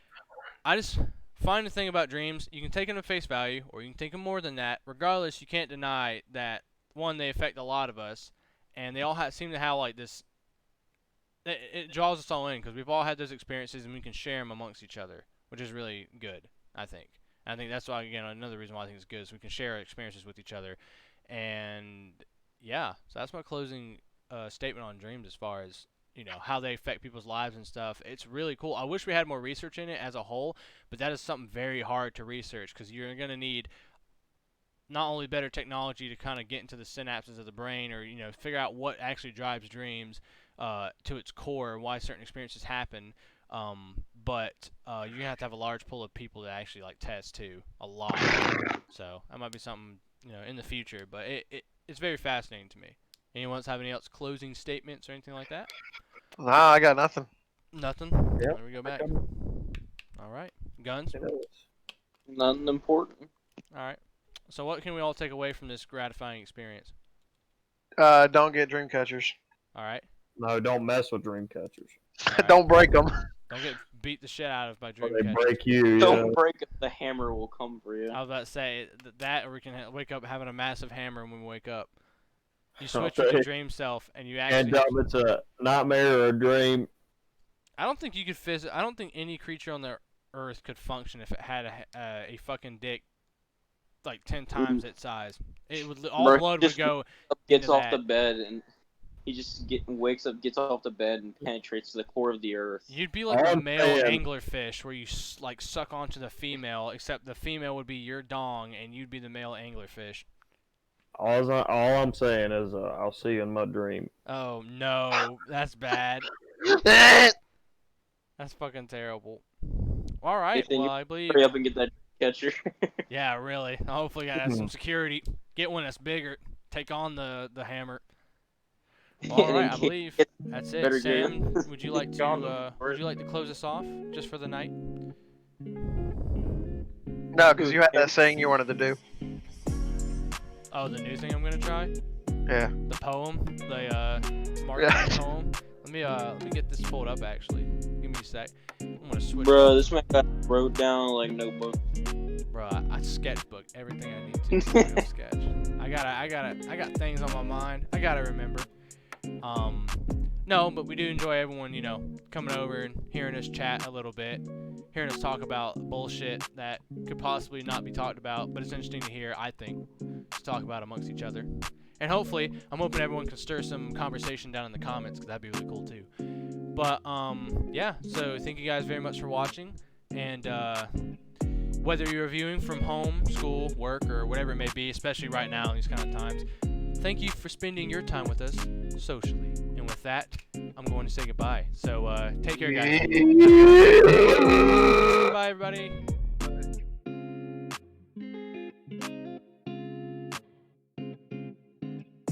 I just find the thing about dreams. You can take them at face value, or you can take them more than that. Regardless, you can't deny that one, they affect a lot of us, and they all seem to have like this. It draws us all in because we've all had those experiences, and we can share them amongst each other, which is really good. I think. And I think that's why again another reason why I think it's good is we can share our experiences with each other, and yeah. So that's my closing statement on dreams as far as. You know, how they affect people's lives and stuff. It's really cool. I wish we had more research in it as a whole, but that is something very hard to research because you're going to need not only better technology to kind of get into the synapses of the brain or, you know, figure out what actually drives dreams to its core, why certain experiences happen, but you're going to have a large pool of people that actually, like, test, too, a lot. So that might be something, you know, in the future, but it's very fascinating to me. Anyone else have any else closing statements or anything like that? Nah, I got nothing. Nothing? Yeah, There we go back. Alright. Guns? Nothing important. Alright. So what can we all take away from this gratifying experience? Don't get dream catchers. Alright. No, don't mess with dream catchers. Alright. Don't break them. Don't get beat the shit out of by When dream they catchers. break you. Don't break it, the hammer will come for you. I was about to say that, or we can wake up having a massive hammer when we wake up. You switch Okay. with your dream self, and you And actually. it's a nightmare or a dream. I don't think you could I don't think any creature on the earth could function if it had a fucking dick like 10 times its size. It would all Bro, blood would just go. Gets into off that. the bed and he just wakes up, gets off the bed, and penetrates the core of the earth. You'd be like a I'm male saying- anglerfish where you like suck onto the female, except the female would be your dong and you'd be the male anglerfish. All I'm saying is I'll see you in my dream. Oh no, that's bad. That's fucking terrible. All right, Nathan, well I believe. Hurry up and get that catcher. Yeah, really. Hopefully, gotta have some security. Get one that's bigger. Take on the hammer. All right, I believe that's it. Better Sam, get- would you like to close us off just for the night? No, because you had that saying you wanted to do. Oh, the new thing I'm gonna try. Yeah. The poem, the Mark Twain poem. Let me get this pulled up actually. Give me a sec. I'm gonna switch. Bro, this man wrote down like notebook. Bro, I sketchbook everything I need to do sketch. I got things on my mind. I gotta remember. No, but we do enjoy everyone, coming over and hearing us chat a little bit, hearing us talk about bullshit that could possibly not be talked about, but it's interesting to hear, I think, to talk about amongst each other. And hopefully, I'm hoping everyone can stir some conversation down in the comments, because that'd be really cool too. But, yeah, so thank you guys very much for watching, and, whether you're viewing from home, school, work, or whatever it may be, especially right now in these kind of times, thank you for spending your time with us socially. And with that, I'm going to say goodbye. So take care, guys. Bye, everybody.